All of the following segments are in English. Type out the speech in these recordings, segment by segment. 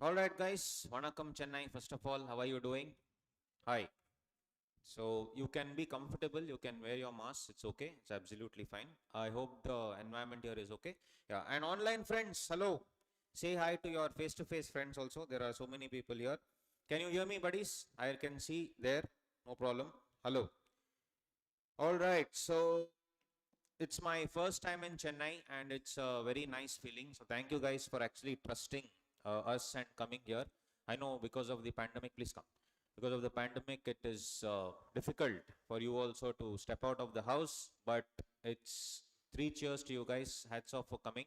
All right, guys. Vanakkam Chennai. First of all, how are you doing? Hi. So you can be comfortable. You can wear your mask. It's okay. It's absolutely fine. I hope the environment here is okay. Yeah. And online friends, hello. Say hi to your face-to-face friends also. There are so many people here. Can you hear me, buddies? I can see there. No problem. Hello. All right. So it's my first time in Chennai, and it's a very nice feeling. So thank you guys for actually trusting us and coming here. I know because of the pandemic, please come. Because of the pandemic, it is difficult for you also to step out of the house, but it's three cheers to you guys. Hats off for coming.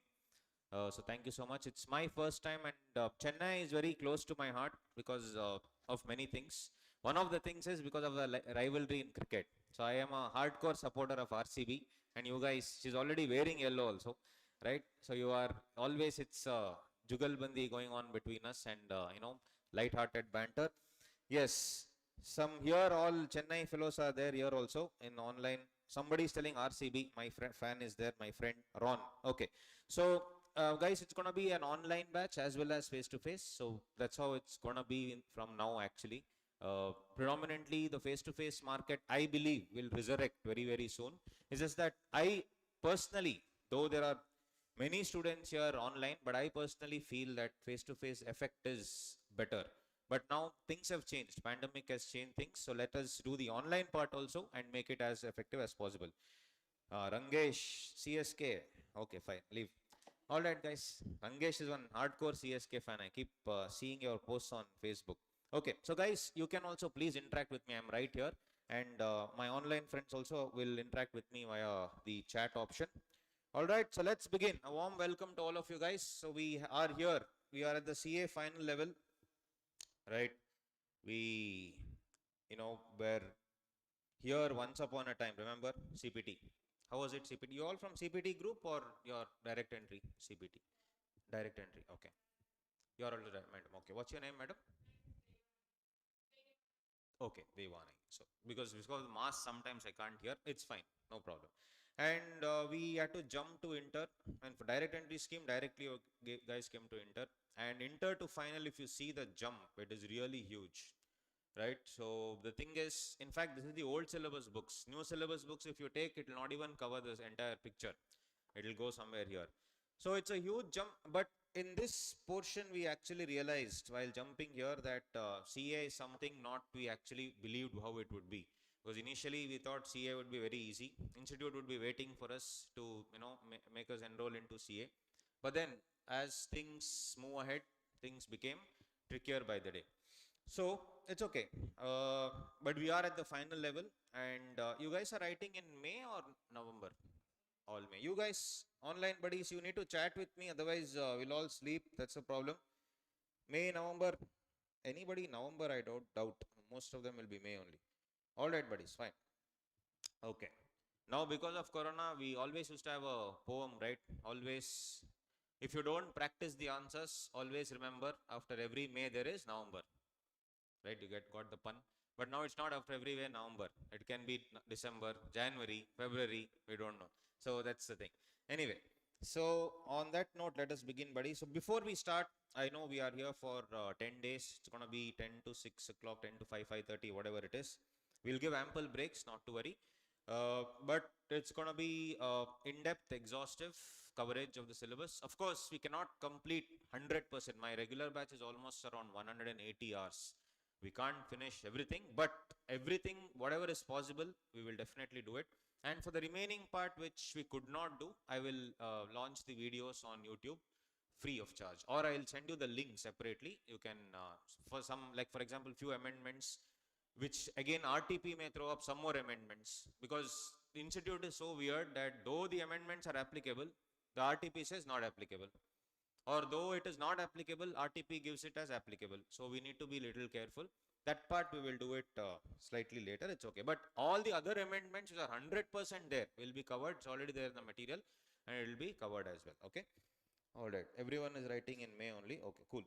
So thank you so much. It's my first time, and Chennai is very close to my heart because of many things. One of the things is because of the rivalry in cricket. So I am a hardcore supporter of RCB, and you guys, she's already wearing yellow also, right? So you are always it's jugalbandi going on between us, and light-hearted banter. Yes, some here all Chennai fellows are there here also in online. Somebody is telling RCB. My fan is there. My friend Ron. Okay, so guys, it's gonna be an online batch as well as face to face. So that's how it's gonna be from now actually. Predominantly the face to face market, I believe, will resurrect very soon. It's just that I personally, though there are many students here online, but I personally feel that face to face effect is better. But now things have changed. Pandemic has changed things. So let us do the online part also and make it as effective as possible. Rangesh, CSK. Okay, fine. Leave. All right, guys. Rangesh is one hardcore CSK fan. I keep seeing your posts on Facebook. Okay, so guys, you can also please interact with me. I'm right here. And my online friends also will interact with me via the chat option. All right, so let's begin. A warm welcome to all of you guys. So we are here. We are at the CA final level, right? We, were here once upon a time. Remember CPT? How was it CPT? You all from CPT group or your direct entry CPT? Direct entry. Okay. You are also madam. Okay. What's your name, madam? Okay, Devani. So because of mask, sometimes I can't hear. It's fine, no problem. And we had to jump to inter, and for direct entry scheme, directly guys came to inter, and inter to final. If you see the jump, it is really huge, right? So the thing is, in fact, this is the old syllabus books. New syllabus books, if you take, it will not even cover this entire picture. It will go somewhere here. So it's a huge jump, but in this portion, we actually realized while jumping here that CA is something not we actually believed how it would be. Because initially we thought CA would be very easy. Institute would be waiting for us to, make us enroll into CA. But then as things move ahead, things became trickier by the day. So it's okay. But we are at the final level, and you guys are writing in May or November? All May. You guys, online buddies, you need to chat with me, otherwise we'll all sleep. That's a problem. May, November. Anybody November? I don't doubt. Most of them will be May only. All right, buddies. Fine. Okay. Now, because of Corona, we always used to have a poem, right? Always. If you don't practice the answers, always remember after every May there is November. Right? You got the pun. But now it's not after every way November. It can be December, January, February. We don't know. So that's the thing. Anyway, so on that note, let us begin, buddy. So before we start, I know we are here for 10 days. It's gonna be 10 to 6 o'clock, 10 to 5, 5:30, whatever it is. We'll give ample breaks, not to worry. But it's gonna be in-depth, exhaustive coverage of the syllabus. Of course, we cannot complete 100%. My regular batch is almost around 180 hours. We can't finish everything, but everything, whatever is possible, we will definitely do it. And for the remaining part which we could not do, I will launch the videos on YouTube free of charge, or I'll send you the link separately. You can for some, like for example, few amendments which again RTP may throw up some more amendments, because the institute is so weird that though the amendments are applicable, the RTP says not applicable, or though it is not applicable, RTP gives it as applicable. So we need to be little careful. That part we will do it slightly later. It's okay. But all the other amendments which are 100% there will be covered. It's already there in the material, and it will be covered as well. Okay. All right. Everyone is writing in May only. Okay, cool.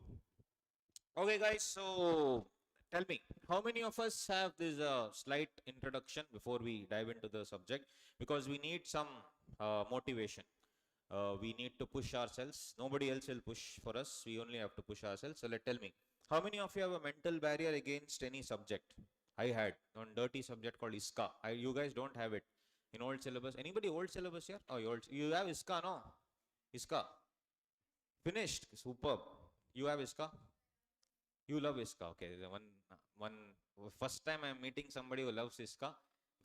Okay, guys. So tell me, how many of us have this slight introduction before we dive into the subject? Because we need some motivation. We need to push ourselves. Nobody else will push for us. We only have to push ourselves. So tell me, how many of you have a mental barrier against any subject? I had one dirty subject called ISKA. You guys don't have it in old syllabus. Anybody old syllabus here? Oh, you have ISKA, no? ISKA. Finished. Superb. You have ISKA? You love ISKA. Okay. One first time I'm meeting somebody who loves ISKA.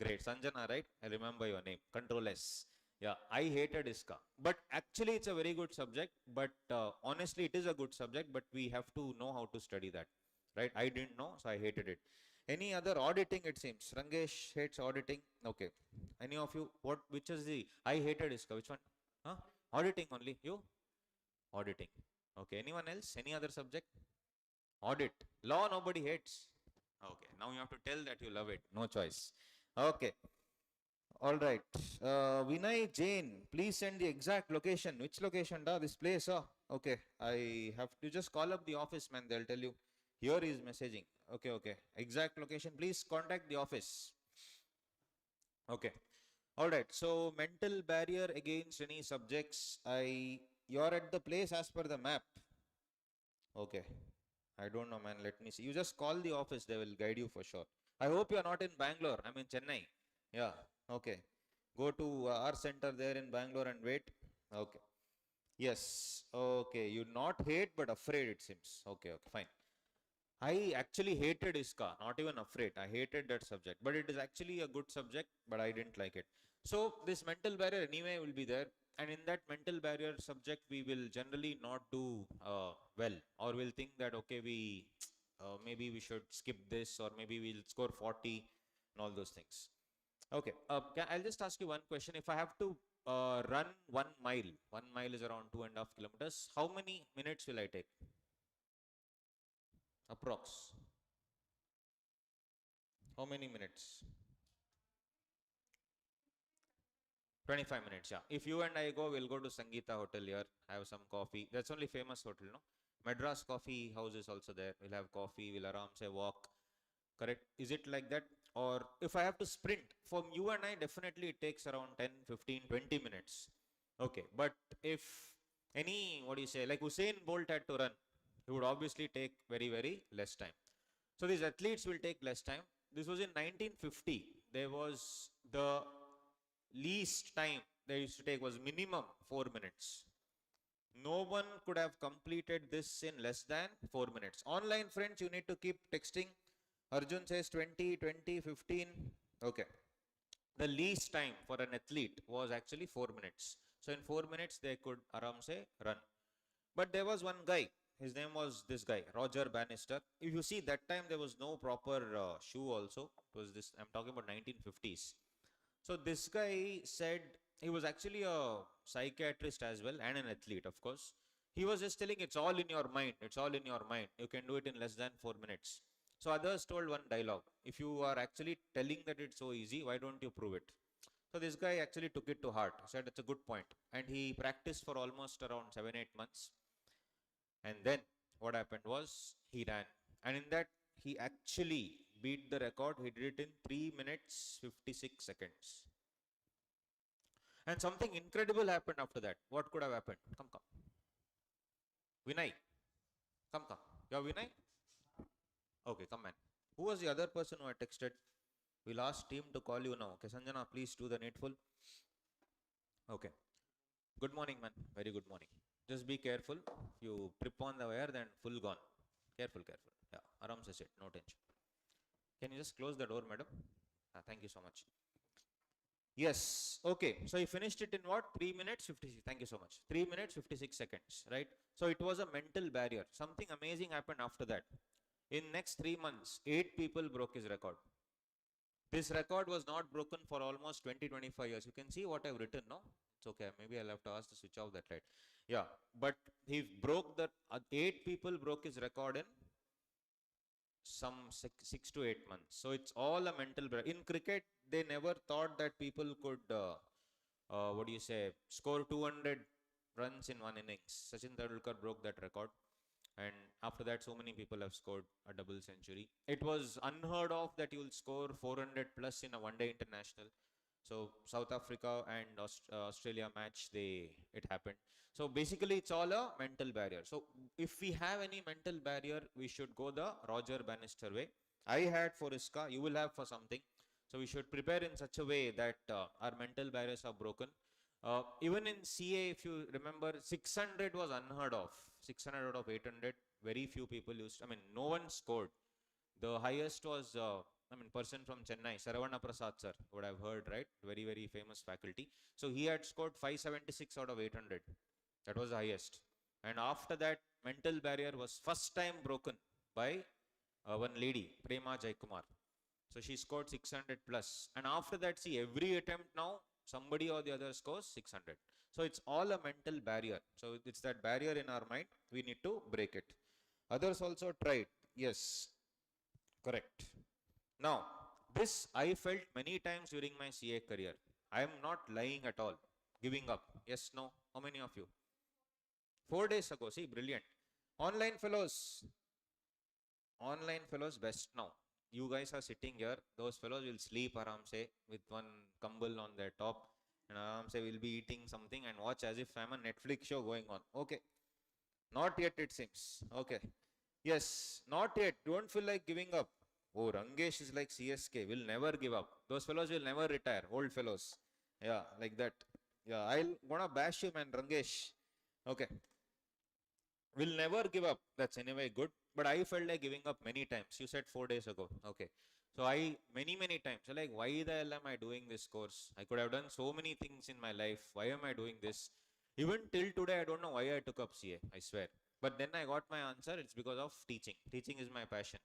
Great. Sanjana, right? I remember your name. Control S. Yeah, I hated ISKA. But actually, it's a very good subject. But honestly, it is a good subject, but we have to know how to study that. Right? I didn't know, so I hated it. Any other auditing, it seems. Rangesh hates auditing. Okay. Any of you? Which is the. I hated ISKA. Which one? Huh? Auditing only. You? Auditing. Okay. Anyone else? Any other subject? Audit. Law nobody hates. Okay. Now you have to tell that you love it. No choice. Okay. All right. Vinay Jain, please send the exact location. Which location, da? This place, oh? Okay. I have to just call up the office, man. They'll tell you. Here is messaging. Okay, okay. Exact location. Please contact the office. Okay. All right. So mental barrier against any subjects. You're at the place as per the map. Okay. I don't know, man. Let me see. You just call the office. They will guide you for sure. I hope you're not in Bangalore. I'm in Chennai. Yeah. Okay. Go to our center there in Bangalore and wait. Okay. Yes. Okay. You not hate but afraid, it seems. Okay. Okay. Fine. I actually hated ISKA, not even afraid. I hated that subject, but it is actually a good subject, but I didn't like it. So this mental barrier anyway will be there, and in that mental barrier subject, we will generally not do well, or we'll think that okay, we maybe we should skip this, or maybe we'll score 40, and all those things. Okay, I'll just ask you one question. If I have to run 1 mile, 1 mile is around 2.5 kilometers. How many minutes will I take? Approx. How many minutes? 25 minutes, yeah. If you and I go, we'll go to Sangeeta Hotel here, have some coffee. That's only famous hotel, no? Madras Coffee House is also there. We'll have coffee, we'll aram say walk. Correct? Is it like that? Or if I have to sprint, from you and I, definitely it takes around 10, 15, 20 minutes. Okay, but if what do you say, like Usain Bolt had to run, he would obviously take very, very less time. So these athletes will take less time. This was in 1950. There was the least time they used to take was minimum 4 minutes. No one could have completed this in less than 4 minutes. Online friends, you need to keep texting. Arjun says 20, 20, 15. Okay. The least time for an athlete was actually 4 minutes. So in 4 minutes, they could aram say run. But there was one guy. His name was this guy, Roger Bannister. If you see that time, there was no proper shoe also. It was this, I'm talking about 1950s. So this guy said, he was actually a psychiatrist as well and an athlete, of course. He was just telling it's all in your mind. It's all in your mind. You can do it in less than 4 minutes. So others told one dialogue. If you are actually telling that it's so easy, why don't you prove it? So this guy actually took it to heart. Said it's a good point. And he practiced for almost around 7-8 months. And then what happened was he ran. And in that, he actually beat the record. He did it in 3 minutes 56 seconds. And something incredible happened after that. What could have happened? Come, come. Vinay. Come, come. You're Vinay? Okay, come, man. Who was the other person who had texted? We'll ask team to call you now. Okay, Sanjana, please do the needful. Okay. Good morning, man. Very good morning. Just be careful. If you trip on the wire, then full gone. Careful, careful. Yeah, aram se sit. No tension. Can you just close the door, madam? Thank you so much. Yes. Okay. So he finished it in what? 3 minutes 56. Thank you so much. 3 minutes 56 seconds. Right. So it was a mental barrier. Something amazing happened after that. In next 3 months, 8 people broke his record. This record was not broken for almost 20-25 years. You can see what I've written, no? It's okay. Maybe I'll have to ask to switch off that light. Yeah. But he broke the 8 people broke his record in some 6 to 8 months. So it's all a mental barrier. In cricket, they never thought that people could, score 200 runs in one innings. Sachin Tendulkar broke that record. And after that, so many people have scored a double century. It was unheard of that you will score 400 plus in a one-day international. So South Africa and Australia match, it happened. So basically, it's all a mental barrier. So if we have any mental barrier, we should go the Roger Bannister way. I had for ISKA, you will have for something. So we should prepare in such a way that our mental barriers are broken. Even in CA, if you remember, 600 was unheard of. 600 out of 800, very few people used. I mean, no one scored. The highest was, person from Chennai, Saravana Prasad sir, would have heard, right? Very, very famous faculty. So he had scored 576 out of 800. That was the highest. And after that, mental barrier was first time broken by one lady, Prema Jayakumar. So she scored 600 plus. And after that, see, every attempt now, somebody or the other scores 600. So it's all a mental barrier. So it's that barrier in our mind. We need to break it. Others also tried. Yes, correct. Now, this I felt many times during my CA career. I am not lying at all. Giving up. Yes, no. How many of you? 4 days ago. See, brilliant. Online fellows. Online fellows best now. You guys are sitting here. Those fellows will sleep aram se with one kambal on their top. And aram se will be eating something and watch as if I'm a Netflix show going on. Okay. Not yet it seems. Okay. Yes, not yet. Don't feel like giving up. Oh, Rangesh is like CSK. Will never give up. Those fellows will never retire. Old fellows. Yeah, like that. Yeah, I'll gonna bash you, man, Rangesh. Okay. Will never give up. That's anyway good. But I felt like giving up many times. You said 4 days ago. Okay. So I many times. So like, why the hell am I doing this course? I could have done so many things in my life. Why am I doing this? Even till today, I don't know why I took up CA. I swear. But then I got my answer. It's because of teaching. Teaching is my passion.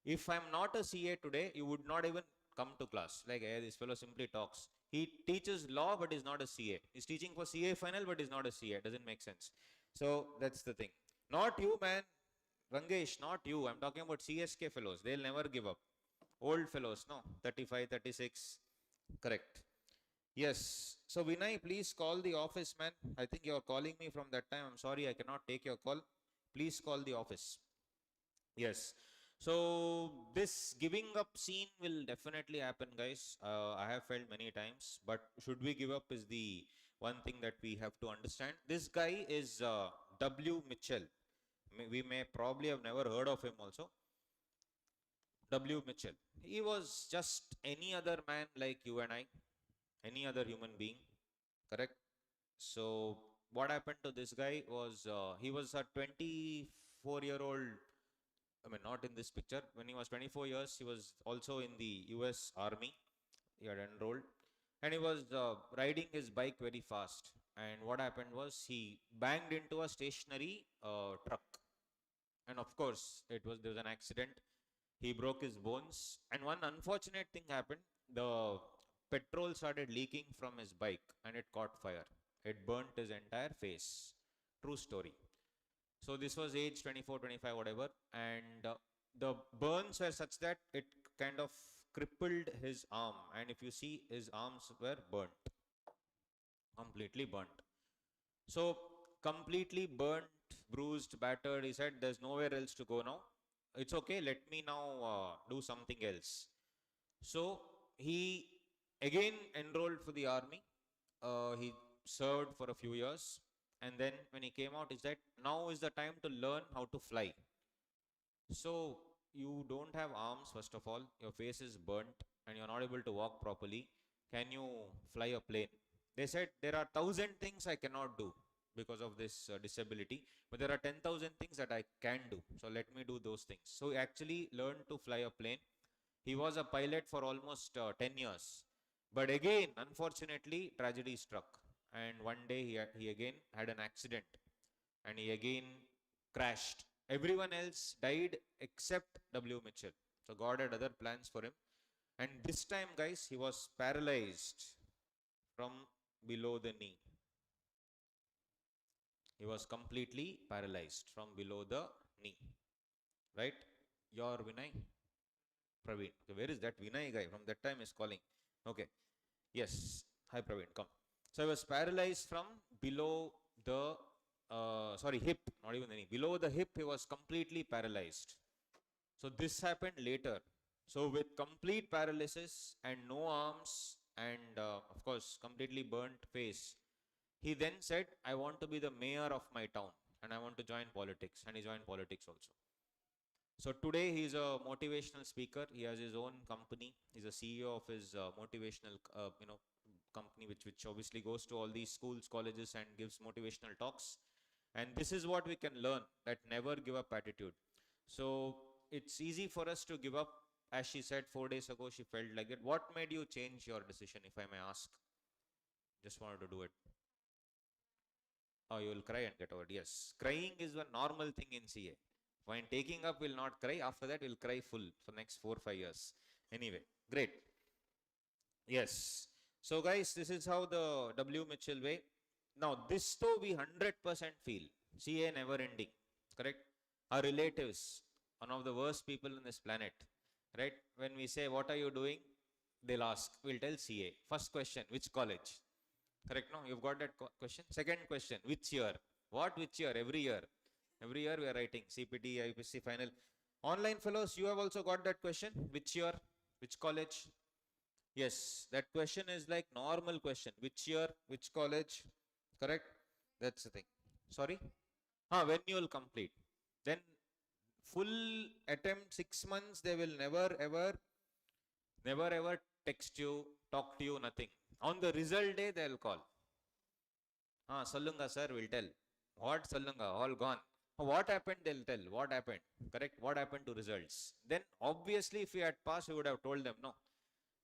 If I'm not a CA today, you would not even come to class. Like, hey, this fellow simply talks. He teaches law, but is not a CA. He's teaching for CA final, but is not a CA. Doesn't make sense. So that's the thing. Not you, man. Rangesh, not you. I'm talking about CSK fellows. They'll never give up. Old fellows, no. 35, 36. Correct. Yes. So Vinay, please call the office, man. I think you're calling me from that time. I'm sorry, I cannot take your call. Please call the office. Yes. So this giving up scene will definitely happen, guys. I have felt many times, but should we give up is the one thing that we have to understand. This guy is W. Mitchell. We may probably have never heard of him also. W. Mitchell. He was just any other man like you and I, any other human being, correct? So what happened to this guy was he was a 24-year-old. I mean, not in this picture. When he was 24 years, he was also in the US Army. He had enrolled. And he was riding his bike very fast. And what happened was he banged into a stationary truck. And of course, there was an accident. He broke his bones. And one unfortunate thing happened. The petrol started leaking from his bike and it caught fire. It burnt his entire face. True story. So this was age 24, 25, whatever. And the burns were such that it kind of crippled his arm. And if you see, his arms were burnt. Completely burnt. So completely burnt, bruised, battered. He said, there's nowhere else to go now. It's okay. Let me now do something else. So he again enrolled for the army. He served for a few years. And then when he came out, he said, now is the time to learn how to fly. So you don't have arms, first of all. Your face is burnt and you're not able to walk properly. Can you fly a plane? They said, there are 1,000 things I cannot do because of this disability. But there are 10,000 things that I can do. So let me do those things. So he actually learned to fly a plane. He was a pilot for almost 10 years. But again, unfortunately, tragedy struck. And one day he again had an accident. And he again crashed. Everyone else died except W. Mitchell. So God had other plans for him. And this time, guys, he was paralyzed from below the knee. He was completely paralyzed from below the knee. Right? Your Vinay? Praveen. Okay, where is that Vinay guy? From that time is calling. Okay. Yes. Hi Praveen, come. So I was paralyzed from below the, hip, not even the knee. Below the hip, he was completely paralyzed. So this happened later. So with complete paralysis and no arms, and of course, completely burnt face. He then said, I want to be the mayor of my town and I want to join politics. And he joined politics also. So today he's a motivational speaker. He has his own company. He's a CEO of his motivational, company, which obviously goes to all these schools, colleges, and gives motivational talks. And this is what we can learn: that never give up attitude. So it's easy for us to give up. As she said 4 days ago, she felt like that. What made you change your decision, if I may ask? Just wanted to do it. Oh, you will cry and get over it. Yes. Crying is a normal thing in CA. When taking up, will not cry. After that, we'll cry full for next 4 5 years. Anyway, great. Yes. So, guys, this is how the W. Mitchell way. Now, this though we 100% feel. CA never ending. Correct? Our relatives, one of the worst people on this planet. Right? When we say, what are you doing? They'll ask. We'll tell CA. First question, which college? Correct? No? You've got that question. Second question, which year? What which year? Every year. Every year we are writing CPT, IPC final. Online fellows, you have also got that question. Which year? Which college? Yes, that question is like normal question. Which year? Which college? Correct? That's the thing. Sorry? When you will complete. Then full attempt 6 months, they will never ever text you, talk to you, nothing. On the result day, they'll call. Sollunga sir, will tell. What Sollunga? All gone. What happened? They'll tell. What happened? Correct? What happened to results? Then obviously, if we had passed, we would have told them no.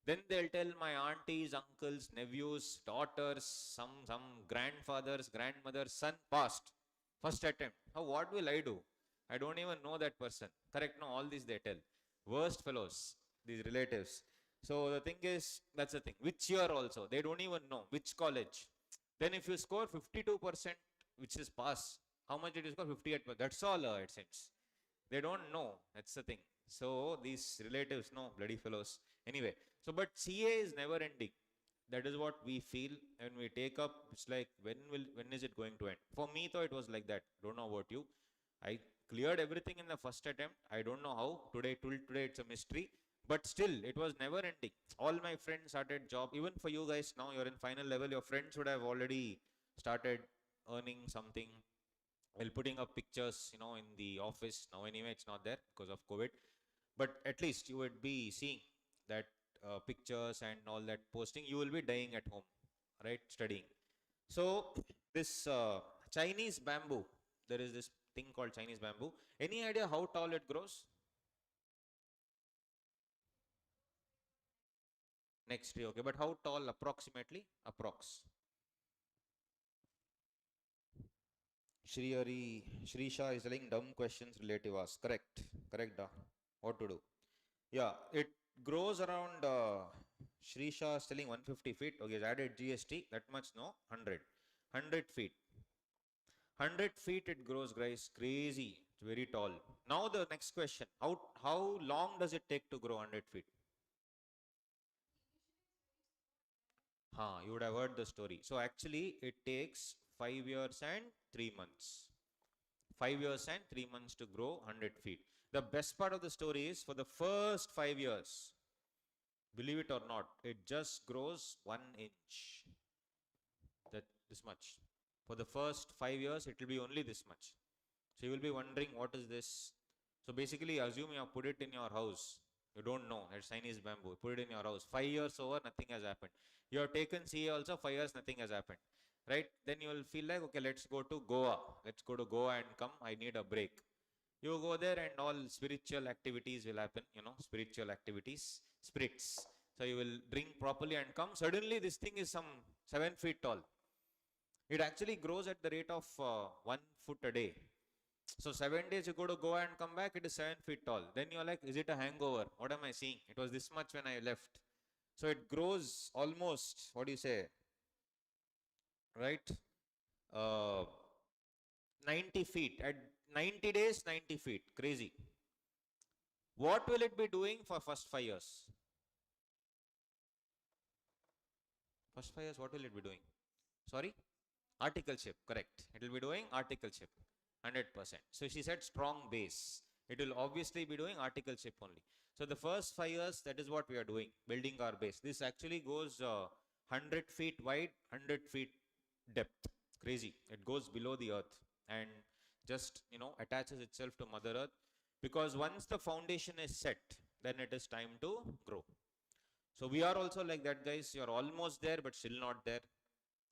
Then they'll tell my aunties, uncles, nephews, daughters, some grandfathers, grandmothers, son passed. First attempt. What will I do? I don't even know that person. Correct? No, all these they tell. Worst fellows, these relatives. So the thing is, that's the thing. Which year also? They don't even know. Which college? Then if you score 52%, which is pass, how much did you score? 58%. That's all, it seems. They don't know. That's the thing. So these relatives know, bloody fellows. Anyway, so but CA is never ending. That is what we feel when we take up. It's like when is it going to end? For me, though, it was like that. Don't know about you. I cleared everything in the first attempt. I don't know how. Till today, it's a mystery. But still, it was never ending. All my friends started job. Even for you guys now, you're in final level. Your friends would have already started earning something while putting up pictures, in the office. Now anyway, it's not there because of COVID. But at least you would be seeing that pictures and all that posting. You will be dying at home, right? Studying. So this Chinese bamboo, there is this thing called Chinese bamboo. Any idea how tall it grows? Next tree, okay. But how tall approximately? Approx. Shri Shah is telling dumb questions relative us. Correct. Correct. What to do? Yeah, it grows around, Shri Shah is telling 150 feet. Okay, he's added GST. That much no? 100. 100 feet. 100 feet it grows, guys. Crazy. It's very tall. Now the next question. How long does it take to grow 100 feet? You would have heard the story. So actually, it takes 5 years and 3 months. 5 years and 3 months to grow 100 feet. The best part of the story is for the first 5 years, believe it or not, it just grows 1 inch. This much. For the first 5 years, it will be only this much. So you will be wondering, what is this? So basically, assume you have put it in your house. You don't know. It's Chinese bamboo. Put it in your house. 5 years over, nothing has happened. You have taken CA also, 5 years, nothing has happened. Right? Then you will feel like, okay, let's go to Goa. Let's go to Goa and come. I need a break. You go there and all spiritual activities will happen. Spiritual activities. Spirits. So you will drink properly and come. Suddenly, this thing is some 7 feet tall. It actually grows at the rate of 1 foot a day. So 7 days you go to Goa and come back, it is 7 feet tall. Then you're like, is it a hangover? What am I seeing? It was this much when I left. So it grows almost, what do you say? Right? 90 feet. At 90 days, 90 feet. Crazy. What will it be doing for first 5 years? First 5 years, what will it be doing? Sorry? Articleship, correct. It will be doing articleship. 100%. So she said strong base. It will obviously be doing articleship only. So the first 5 years, that is what we are doing, building our base. This actually goes 100 feet wide, 100 feet depth. Crazy. It goes below the earth and just, attaches itself to Mother Earth, because once the foundation is set, then it is time to grow. So we are also like that, guys. You're almost there, but still not there.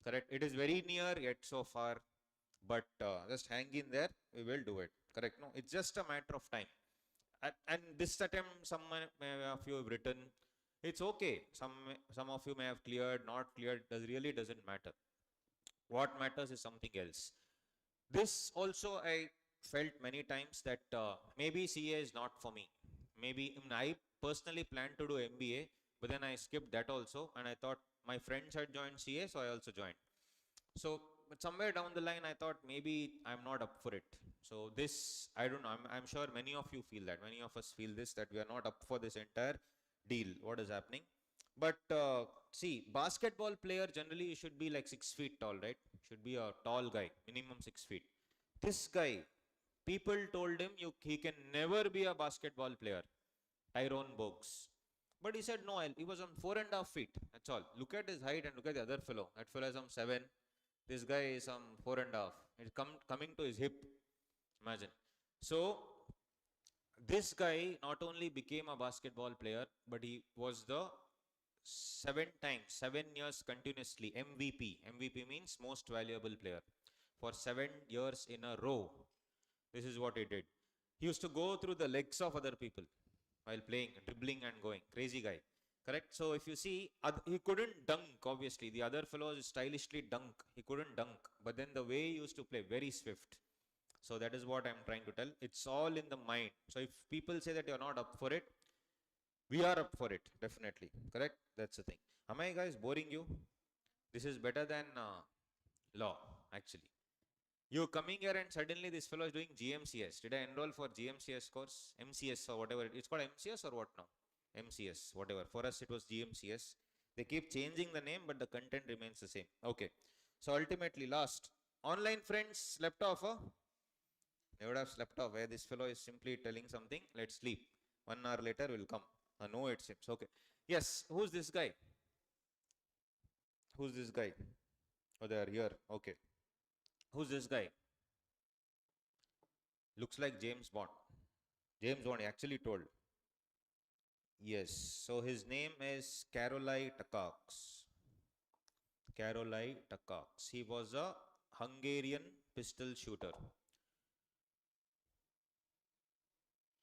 Correct. It is very near yet so far, but just hang in there. We will do it. Correct. No, it's just a matter of time. And this attempt, of you have written. It's okay. Some of you may have cleared, not cleared. Really doesn't matter. What matters is something else. This also I felt many times that maybe CA is not for me. Maybe I personally planned to do MBA, but then I skipped that also, and I thought my friends had joined CA, so I also joined. So, but somewhere down the line, I thought maybe I'm not up for it. So this, I don't know. I'm sure many of you feel that. Many of us feel this, that we are not up for this entire deal. What is happening? But see, basketball player generally should be like 6 feet tall, right? Should be a tall guy, minimum 6 feet. This guy, people told him he can never be a basketball player. Tyrone Bogues. But he said no, he was on 4.5 feet. That's all. Look at his height and look at the other fellow. That fellow is some 7. This guy is some 4.5. It's coming to his hip. Imagine. So this guy not only became a basketball player, but he was the 7 years continuously MVP. MVP means most valuable player. For 7 years in a row. This is what he did. He used to go through the legs of other people while playing, dribbling and going. Crazy guy. Correct? So if you see, he couldn't dunk, obviously. The other fellows stylishly dunk. He couldn't dunk. But then the way he used to play, very swift. So that is what I'm trying to tell. It's all in the mind. So if people say that you're not up for it, we are up for it, definitely. Correct? That's the thing. Am I, guys, boring you? This is better than law, actually. You coming here and suddenly this fellow is doing GMCS. Did I enroll for GMCS course? MCS or whatever. It's called MCS or what now? MCS, whatever. For us it was GMCS. They keep changing the name, but the content remains the same. Okay. So ultimately, last. Online friends slept off, huh? They would have slept off. Where this fellow is simply telling something. Let's sleep. 1 hour later will come. No, it seems. Okay. Yes. Who's this guy? Who's this guy? Oh, they are here. Okay. Who's this guy? Looks like James Bond. James Bond actually told. Yes. So his name is Karolai Takacs. Karolai Takacs. He was a Hungarian pistol shooter.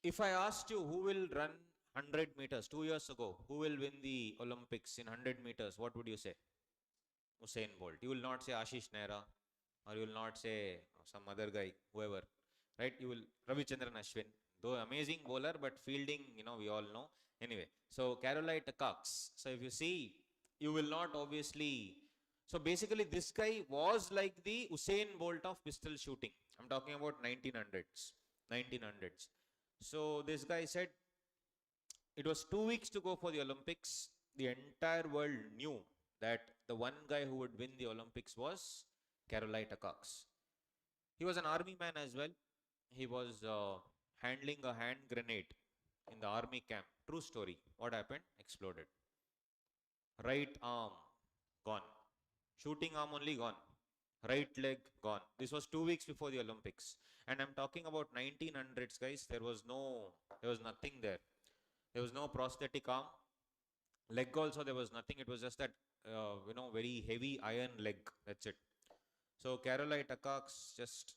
If I asked you who will run 100 meters 2 years ago, who will win the Olympics in 100 meters, what would you say? Usain Bolt. You will not say Ashish Nehra, or you will not say some other guy, whoever, right? You will Ravichandran Ashwin, though amazing bowler, but fielding, we all know. Anyway, so Carolite Cox. So if you see, you will not obviously. So basically, this guy was like the Usain Bolt of pistol shooting. I'm talking about 1900s. 1900s. So this guy said it was 2 weeks to go for the Olympics. The entire world knew that the one guy who would win the Olympics was Carolita Cox. He was an army man as well. He was handling a hand grenade in the army camp. True story. What happened? Exploded. Right arm gone. Shooting arm only gone. Right leg gone. This was 2 weeks before the Olympics. And I'm talking about 1900s, guys. There was nothing there. There was no prosthetic arm. Leg also, there was nothing. It was just that, very heavy iron leg. That's it. So Carolite Cox just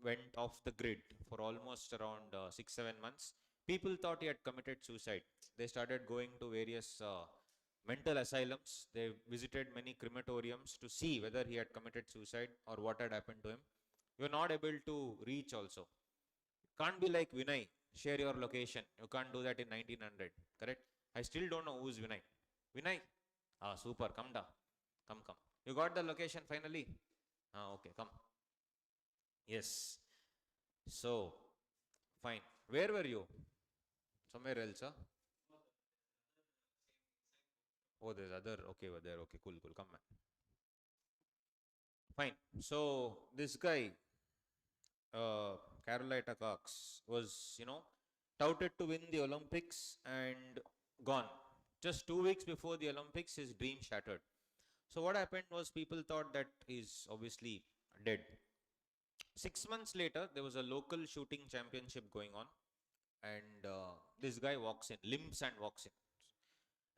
went off the grid for almost around 6-7 months. People thought he had committed suicide. They started going to various mental asylums. They visited many crematoriums to see whether he had committed suicide or what had happened to him. You are not able to reach also. Can't be like Vinay, share your location. You can't do that in 1900, correct? I still don't know who's Vinay. Vinay? Ah, super, come down. Come. You got the location finally? Ah, okay, come. Yes. So, fine. Where were you? Somewhere else, huh? Oh, there's other. Okay, over there. Okay, cool. Come back. Fine. So, this guy, Carolita Cox, was, touted to win the Olympics and gone. Just 2 weeks before the Olympics, his dream shattered. So what happened was people thought that he's obviously dead. 6 months later, there was a local shooting championship going on, and this guy walks in, limps and walks in,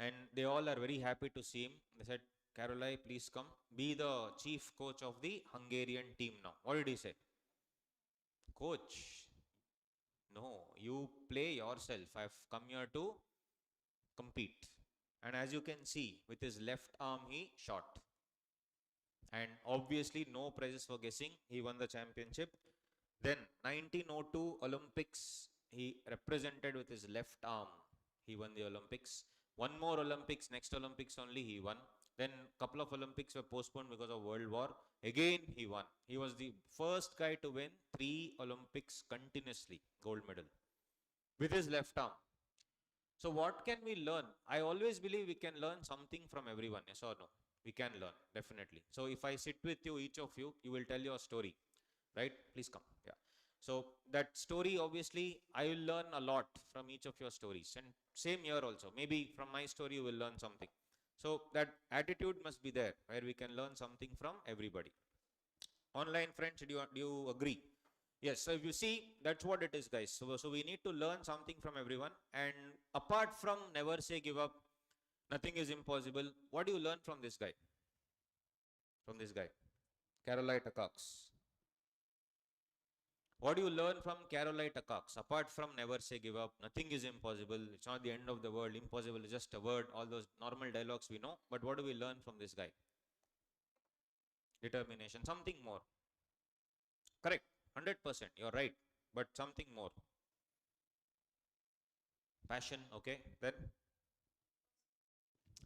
and they all are very happy to see him. They said, "Carolai, please come, be the chief coach of the Hungarian team now." What did he say? Coach, no, you play yourself. I've come here to compete. And as you can see, with his left arm, he shot. And obviously, no prizes for guessing. He won the championship. Then, 1902 Olympics, he represented with his left arm. He won the Olympics. One more Olympics, next Olympics only, he won. Then, couple of Olympics were postponed because of World War. Again, he won. He was the first guy to win 3 Olympics continuously, gold medal, with his left arm. So what can we learn? I always believe we can learn something from everyone, yes or no? We can learn, definitely. So if I sit with you, each of you, you will tell your story, right? Please come. Yeah. So that story, obviously, I will learn a lot from each of your stories. And same here also. Maybe from my story, you will learn something. So that attitude must be there, where we can learn something from everybody. Online friends, do you agree? Yes, so if you see, that's what it is, guys. So we need to learn something from everyone. And apart from never say give up, nothing is impossible, what do you learn from this guy? From this guy, Carolite Cox. What do you learn from Carolite Cox? Apart from never say give up, nothing is impossible, it's not the end of the world, impossible is just a word, all those normal dialogues we know. But what do we learn from this guy? Determination, something more. Correct, 100%, you're right. But something more. Passion, okay. Then,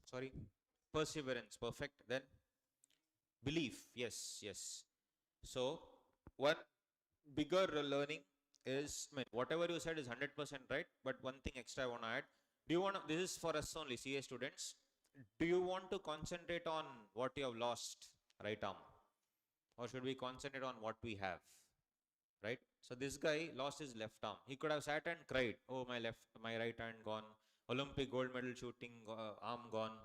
sorry, perseverance, perfect. Then, belief, yes, yes. So, one bigger learning is, I mean, whatever you said is 100% right, but one thing extra I want to add. Do you want to, this is for us only, CA students. Do you want to concentrate on what you have lost, right arm? Or should we concentrate on what we have? Right? So this guy lost his left arm. He could have sat and cried, "Oh, my right hand gone. Olympic gold medal shooting arm gone."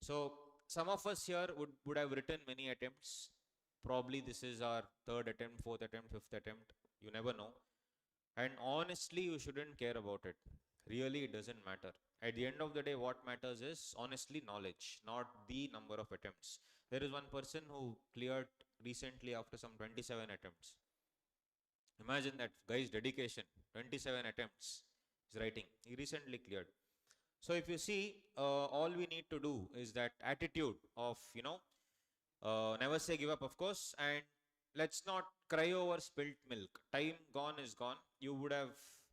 So some of us here would have written many attempts. Probably this is our third attempt, fourth attempt, fifth attempt. You never know. And honestly, you shouldn't care about it. Really, it doesn't matter. At the end of the day, what matters is honestly knowledge, not the number of attempts. There is one person who cleared recently after some 27 attempts. Imagine that guy's dedication, 27 attempts is writing. He recently cleared. So if you see, all we need to do is that attitude of, never say give up, of course, and let's not cry over spilt milk. Time gone is gone. You would have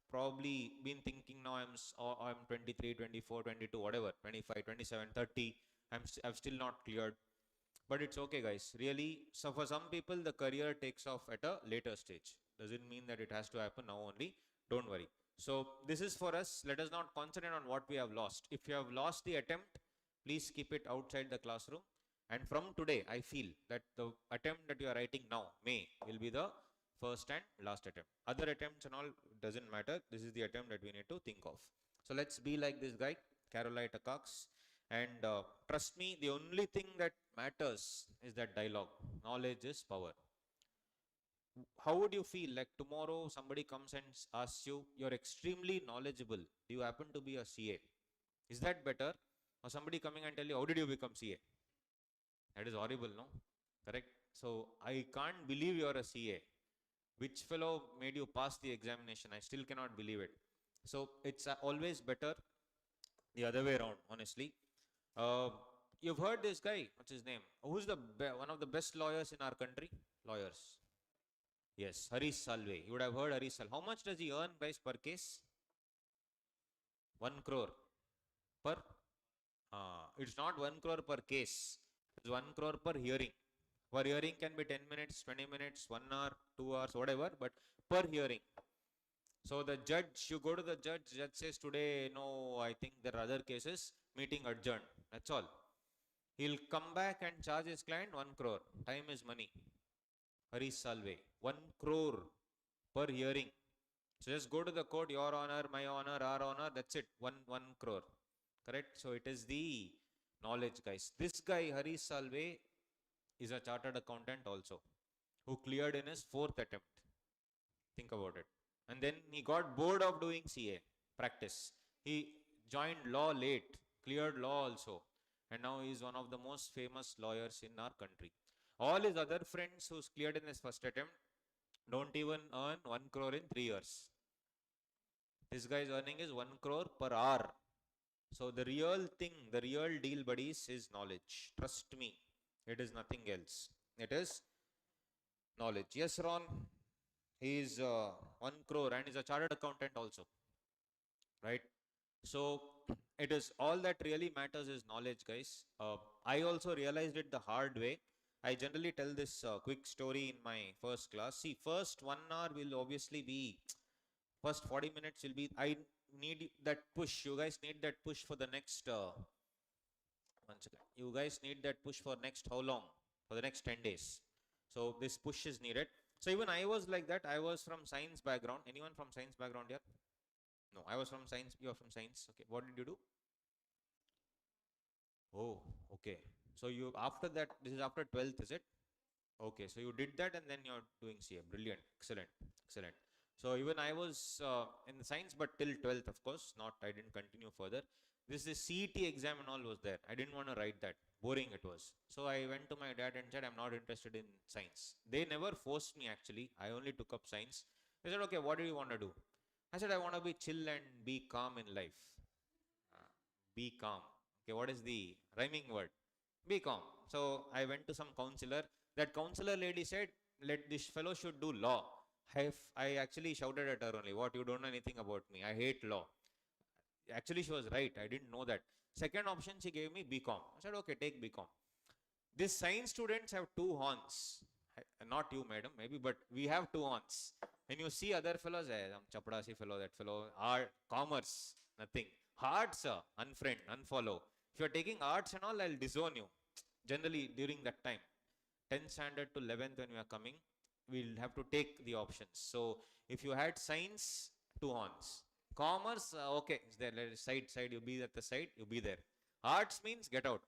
probably been thinking now I'm 23, 24, 22, whatever, 25, 27, 30. I've still not cleared. But it's okay, guys. Really, so for some people, the career takes off at a later stage. Doesn't mean that it has to happen now only. Don't worry. So this is for us. Let us not concentrate on what we have lost. If you have lost the attempt, please keep it outside the classroom. And from today, I feel that the attempt that you are writing now, May, will be the first and last attempt. Other attempts and all doesn't matter. This is the attempt that we need to think of. So let's be like this guy, Carolite Cox. And trust me, the only thing that matters is that dialogue. Knowledge is power. How would you feel like tomorrow somebody comes and asks you, you're extremely knowledgeable. Do you happen to be a CA? Is that better? Or somebody coming and tell you, how did you become CA? That is horrible, no? Correct? So I can't believe you're a CA. Which fellow made you pass the examination? I still cannot believe it. So it's always better the other way around, honestly. You've heard this guy, what's his name? Who's the one of the best lawyers in our country? Lawyers. Yes, Harish Salve. You would have heard Harish Salve. How much does he earn, guys, per case? 1 crore per? It's not 1 crore per case. It's 1 crore per hearing. Per hearing can be 10 minutes, 20 minutes, 1 hour, 2 hours, whatever, but per hearing. So the judge, you go to the judge says today, no, I think there are other cases, meeting adjourned. That's all. He'll come back and charge his client 1 crore. Time is money. Harish Salve. 1 crore per hearing. So just go to the code, your honor, my honor, our honor, that's it, one crore. Correct? So it is the knowledge, guys. This guy, Hari Salve, is a chartered accountant also, who cleared in his fourth attempt. Think about it. And then he got bored of doing CA practice. He joined law late, cleared law also, and now he is one of the most famous lawyers in our country. All his other friends who's cleared in his first attempt don't even earn 1 crore in 3 years. This guy's earning is 1 crore per hour. So the real thing, the real deal, buddies, is knowledge. Trust me, it is nothing else. It is knowledge. Yes, Ron, he is 1 crore and is a chartered accountant also, right? So it is all that really matters is knowledge, guys. I also realized it the hard way. I generally tell this quick story in my first class. See, first 1 hour will obviously be, first 40 minutes will be, I need that push. You guys need that push for the next, one second. You guys need that push for next how long? For the next 10 days. So this push is needed. So even I was like that. I was from science background. Anyone from science background here? No, I was from science. You are from science. Okay. What did you do? Oh, okay. So you, after that, this is after 12th, is it? Okay. So you did that and then you're doing CA. Brilliant. Excellent. Excellent. So even I was in the science, but till 12th, of course, not, I didn't continue further. This is CET exam and all was there. I didn't want to write that. Boring it was. So I went to my dad and said, I'm not interested in science. They never forced me actually. I only took up science. They said, okay, what do you want to do? I said, I want to be chill and be calm in life. Be calm. Okay, what is the rhyming word? Be calm. So I went to some counselor. That counselor lady said, let this fellow should do law. I actually shouted at her only, what, you don't know anything about me. I hate law. Actually, she was right. I didn't know that. Second option she gave me, BCom. I said, okay, take BCom. These science students have two horns. Not you, madam, maybe, but we have two horns. When you see other fellows, chapadasi fellow, that fellow, art, commerce, nothing. Arts, unfriend, unfollow. If you're taking arts and all, I'll disown you. Generally, during that time, 10th standard to 11th when we are coming, we'll have to take the options. So if you had science, two horns. Commerce, okay, it's there, side, you be at the side, you be there. Arts means get out.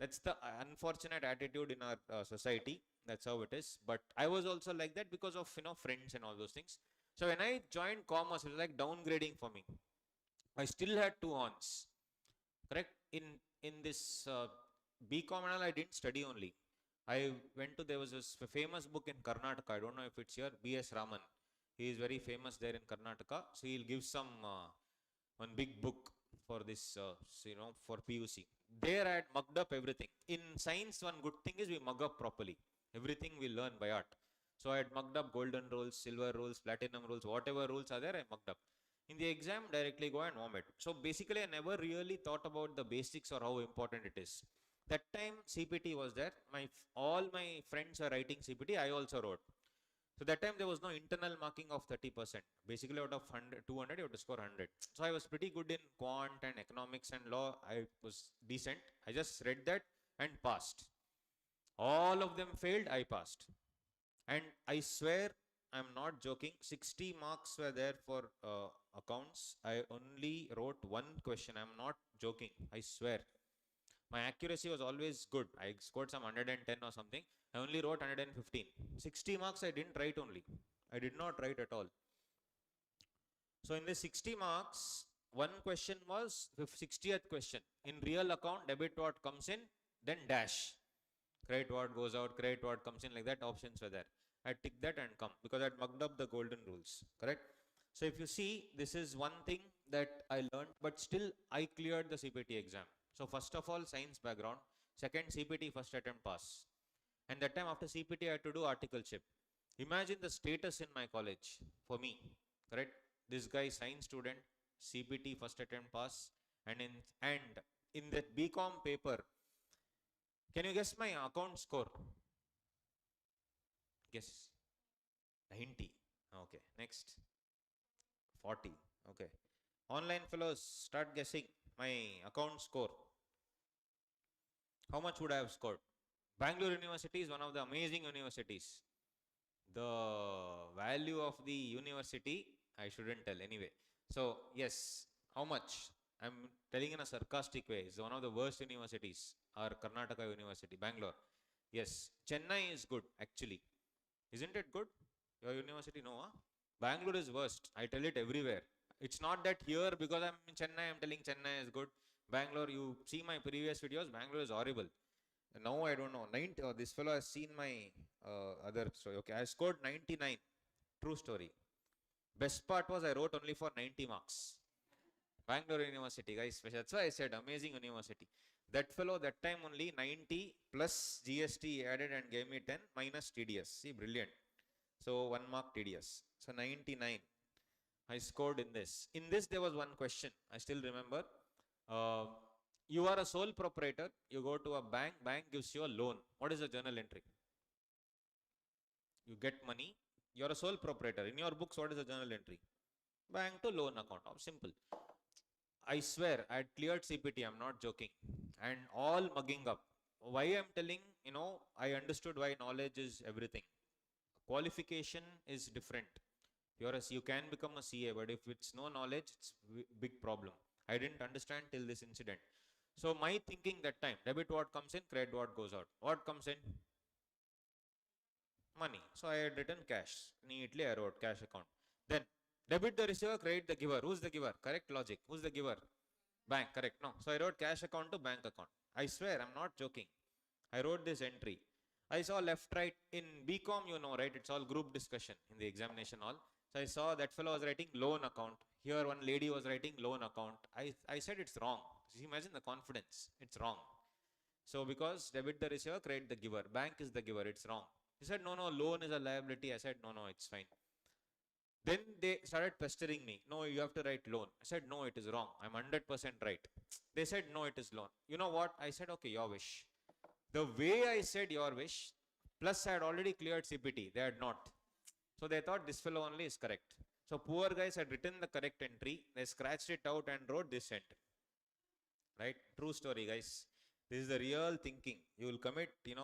That's the unfortunate attitude in our society. That's how it is. But I was also like that because of, friends and all those things. So when I joined commerce, it was like downgrading for me. I still had two horns. Correct? In this BCom and all, I didn't study only. I went to, there was this famous book in Karnataka. I don't know if it's here. B.S. Raman. He is very famous there in Karnataka. So he'll give some one big book for this, for PUC. There I had mugged up everything. In science, one good thing is we mug up properly. Everything we learn by art. So I had mugged up golden rules, silver rules, platinum rules, whatever rules are there, I mugged up. In the exam, directly go and vomit. So basically, I never really thought about the basics or how important it is. That time CPT was there. All my friends are writing CPT. I also wrote. So that time there was no internal marking of 30%. Basically out of 100, 200, you have to score 100. So I was pretty good in quant and economics and law. I was decent. I just read that and passed. All of them failed, I passed. And I swear, I'm not joking, 60 marks were there for accounts. I only wrote one question. I'm not joking. I swear. My accuracy was always good. I scored some 110 or something. I only wrote 115. 60 marks I didn't write only. I did not write at all. So in the 60 marks, one question was the 60th question. In real account, debit what comes in, then dash. Credit what goes out, credit what comes in, like that options were there. I tick that and come because I mugged up the golden rules, correct? So if you see, this is one thing that I learned, but still I cleared the CPT exam. So first of all, science background. Second, CPT first attempt pass. And that time after CPT, I had to do articleship. Imagine the status in my college for me, correct? This guy, science student, CPT first attempt pass, and in that BCom paper, can you guess my account score? Guess. 90. Okay, next. 40. Okay. Online fellows, start guessing my account score. How much would I have scored? Bangalore University is one of the amazing universities. The value of the university I shouldn't tell anyway. So yes, how much? I'm telling in a sarcastic way. It's one of the worst universities, our Karnataka University, Bangalore. Yes, Chennai is good actually. Isn't it good? Your university, no? Huh? Bangalore is worst. I tell it everywhere. It's not that here because I'm in Chennai, I'm telling Chennai is good. Bangalore, you see my previous videos, Bangalore is horrible. Now I don't know. 90, this fellow has seen my other story. Okay, I scored 99. True story. Best part was I wrote only for 90 marks. Bangalore University, guys. That's why I said amazing university. That fellow that time only 90 plus GST added and gave me 10 minus TDS. See, brilliant. So 1 mark TDS. So 99. I scored in this. In this, there was one question. I still remember. Uh, you are a sole proprietor. You go to a bank. Bank gives you a loan. What is the journal entry? You get money. You are a sole proprietor. In your books, what is the journal entry? Bank to loan account. Simple. I swear, I had cleared CPT. I'm not joking. And all mugging up. Why I'm telling, I understood why knowledge is everything. Qualification is different. You can become a CA, but if it's no knowledge, it's big problem. I didn't understand till this incident. So my thinking that time, debit what comes in, credit what goes out. What comes in? Money. So I had written cash. Neatly I wrote cash account. Then debit the receiver, credit the giver. Who's the giver? Correct logic. Who's the giver? Bank. Correct. No. So I wrote cash account to bank account. I swear, I'm not joking. I wrote this entry. I saw left, right. In BCom, right? It's all group discussion in the examination hall. So I saw that fellow was writing loan account. Here one lady was writing loan account. I said it's wrong. Imagine the confidence. It's wrong. So because debit the receiver, credit the giver. Bank is the giver. It's wrong. He said, no, loan is a liability. I said, no, it's fine. Then they started pestering me. No, you have to write loan. I said, no, it is wrong. I'm 100% right. They said, no, it is loan. You know what? I said, okay, your wish. The way I said your wish, plus I had already cleared CPT. They had not. So they thought this fellow only is correct. So poor guys had written the correct entry. They scratched it out and wrote this entry. Right? True story, guys. This is the real thinking. You will commit, you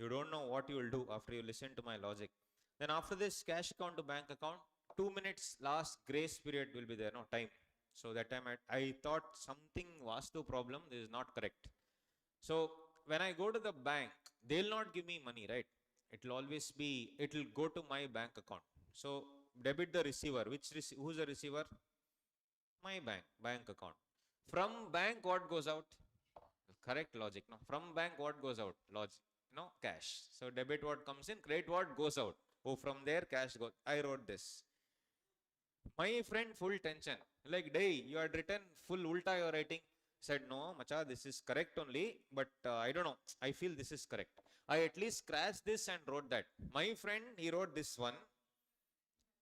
don't know what you will do after you listen to my logic. Then after this, cash account to bank account, 2 minutes last grace period will be there, no time. So that time I thought something Vastu problem, this is not correct. So when I go to the bank, they'll not give me money, right? It'll go to my bank account. So debit the receiver. Who's the receiver? My bank account. From bank, what goes out? Correct logic. No, from bank, what goes out? Logic. No, cash. So debit what comes in, credit what goes out. Oh, from there cash goes. I wrote this. My friend full tension. Like, day, you had written full ulta you're writing. Said, no, macha, this is correct only, but I don't know. I feel this is correct. I at least scratched this and wrote that. My friend, he wrote this one.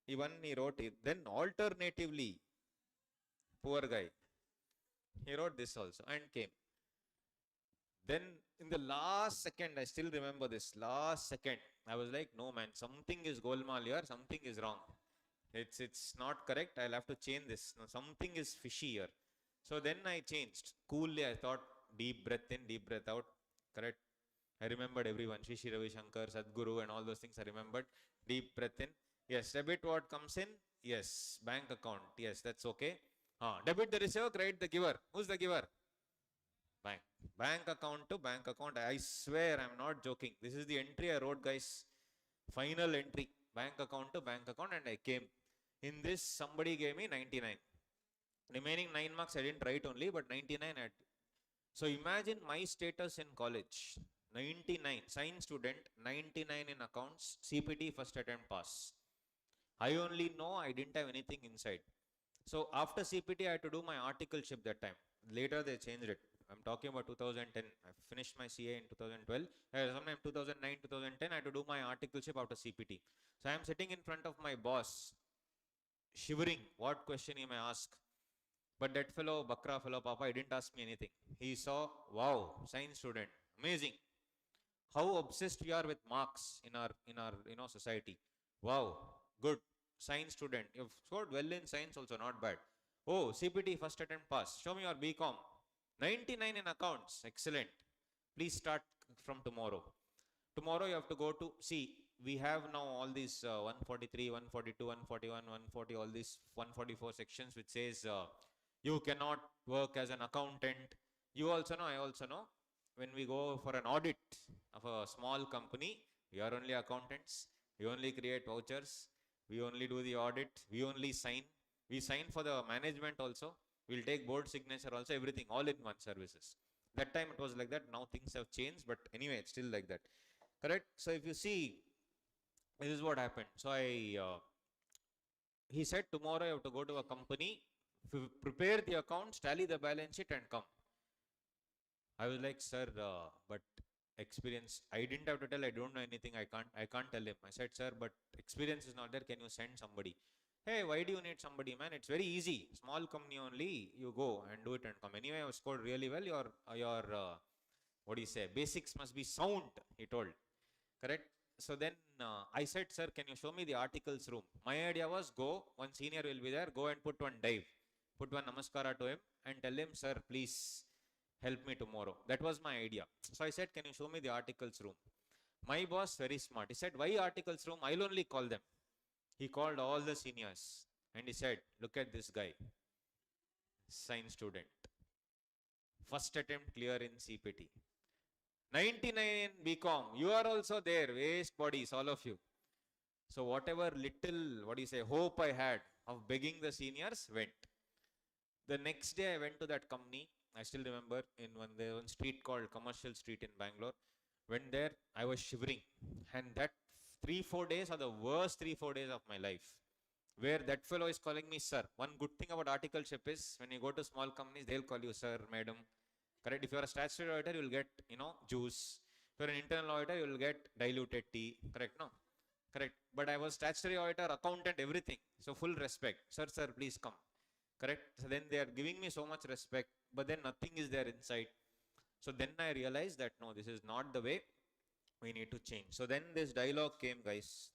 Even he wrote it. Then alternatively, poor guy, he wrote this also and came. Then in the last second, I still remember this. Last second, I was like, no man, something is golmaal here, something is wrong. It's not correct. I'll have to change this. No, something is fishy here. So then I changed. Coolly, I thought, deep breath in, deep breath out. Correct. I remembered everyone. Shri Ravi Shankar, Sadhguru, and all those things I remembered. Deep breath in. Yes, debit what comes in? Yes. Bank account. Yes, that's okay. Debit the receiver, credit the giver. Who's the giver? Bank. Bank account to bank account. I swear I'm not joking. This is the entry I wrote, guys. Final entry. Bank account to bank account, and I came. In this, somebody gave me 99. Remaining 9 marks I didn't write only, but 99 I had. So imagine my status in college. 99. Science student, 99 in accounts. CPT first attempt pass. I only know I didn't have anything inside. So after CPT, I had to do my articleship that time. Later they changed it. I'm talking about 2010. I finished my CA in 2012. Sometime 2009, 2010, I had to do my articleship after CPT. So I'm sitting in front of my boss, shivering. What question he may ask? But that fellow, Bakra fellow, Papa, he didn't ask me anything. He saw, wow, science student, amazing. How obsessed we are with marks in our society. Wow, good. Science student. You've scored well in science also, not bad. Oh, CPT first attempt pass. Show me your BCom. 99 in accounts. Excellent. Please start from tomorrow. Tomorrow you have to go to, see, we have now all these 143, 142, 141, 140, all these 144 sections which says you cannot work as an accountant. You also know, I also know, when we go for an audit of a small company, we are only accountants, we only create vouchers, we only do the audit, we only sign, we sign for the management also, we'll take board signature also, everything, all in one services. That time it was like that, now things have changed, but anyway, it's still like that. Correct? So if you see, this is what happened. So he said, tomorrow you have to go to a company, prepare the accounts, tally the balance sheet and come. I was like, sir, but experience, I didn't have to tell, I don't know anything, I can't tell him. I said, sir, but experience is not there, can you send somebody? Hey, why do you need somebody, man? It's very easy. Small company only, you go and do it and come. Anyway, I was scored really well. Your what do you say? Basics must be sound, he told. Correct? So then I said, sir, can you show me the articles room? My idea was, go, one senior will be there, go and put one dive. Put one namaskara to him and tell him, sir, please help me tomorrow. That was my idea. So I said, can you show me the articles room? My boss, very smart. He said, why articles room? I'll only call them. He called all the seniors and he said, look at this guy, science student. First attempt clear in CPT. 99 in BCom. You are also there. Waste bodies, all of you. So whatever little, what do you say, hope I had of begging the seniors went. The next day I went to that company. I still remember in one street called Commercial Street in Bangalore. Went there, I was shivering. And that 3-4 days are the worst 3-4 days of my life. Where that fellow is calling me sir. One good thing about articleship is when you go to small companies, they'll call you sir, madam. Correct? If you are a statutory auditor, you will get, juice. If you are an internal auditor, you will get diluted tea. Correct? No? Correct. But I was statutory auditor, accountant, everything. So full respect. Sir, please come. Correct? So then they are giving me so much respect, but then nothing is there inside. So then I realized that no, this is not the way. We need to change. So then this dialogue came, guys.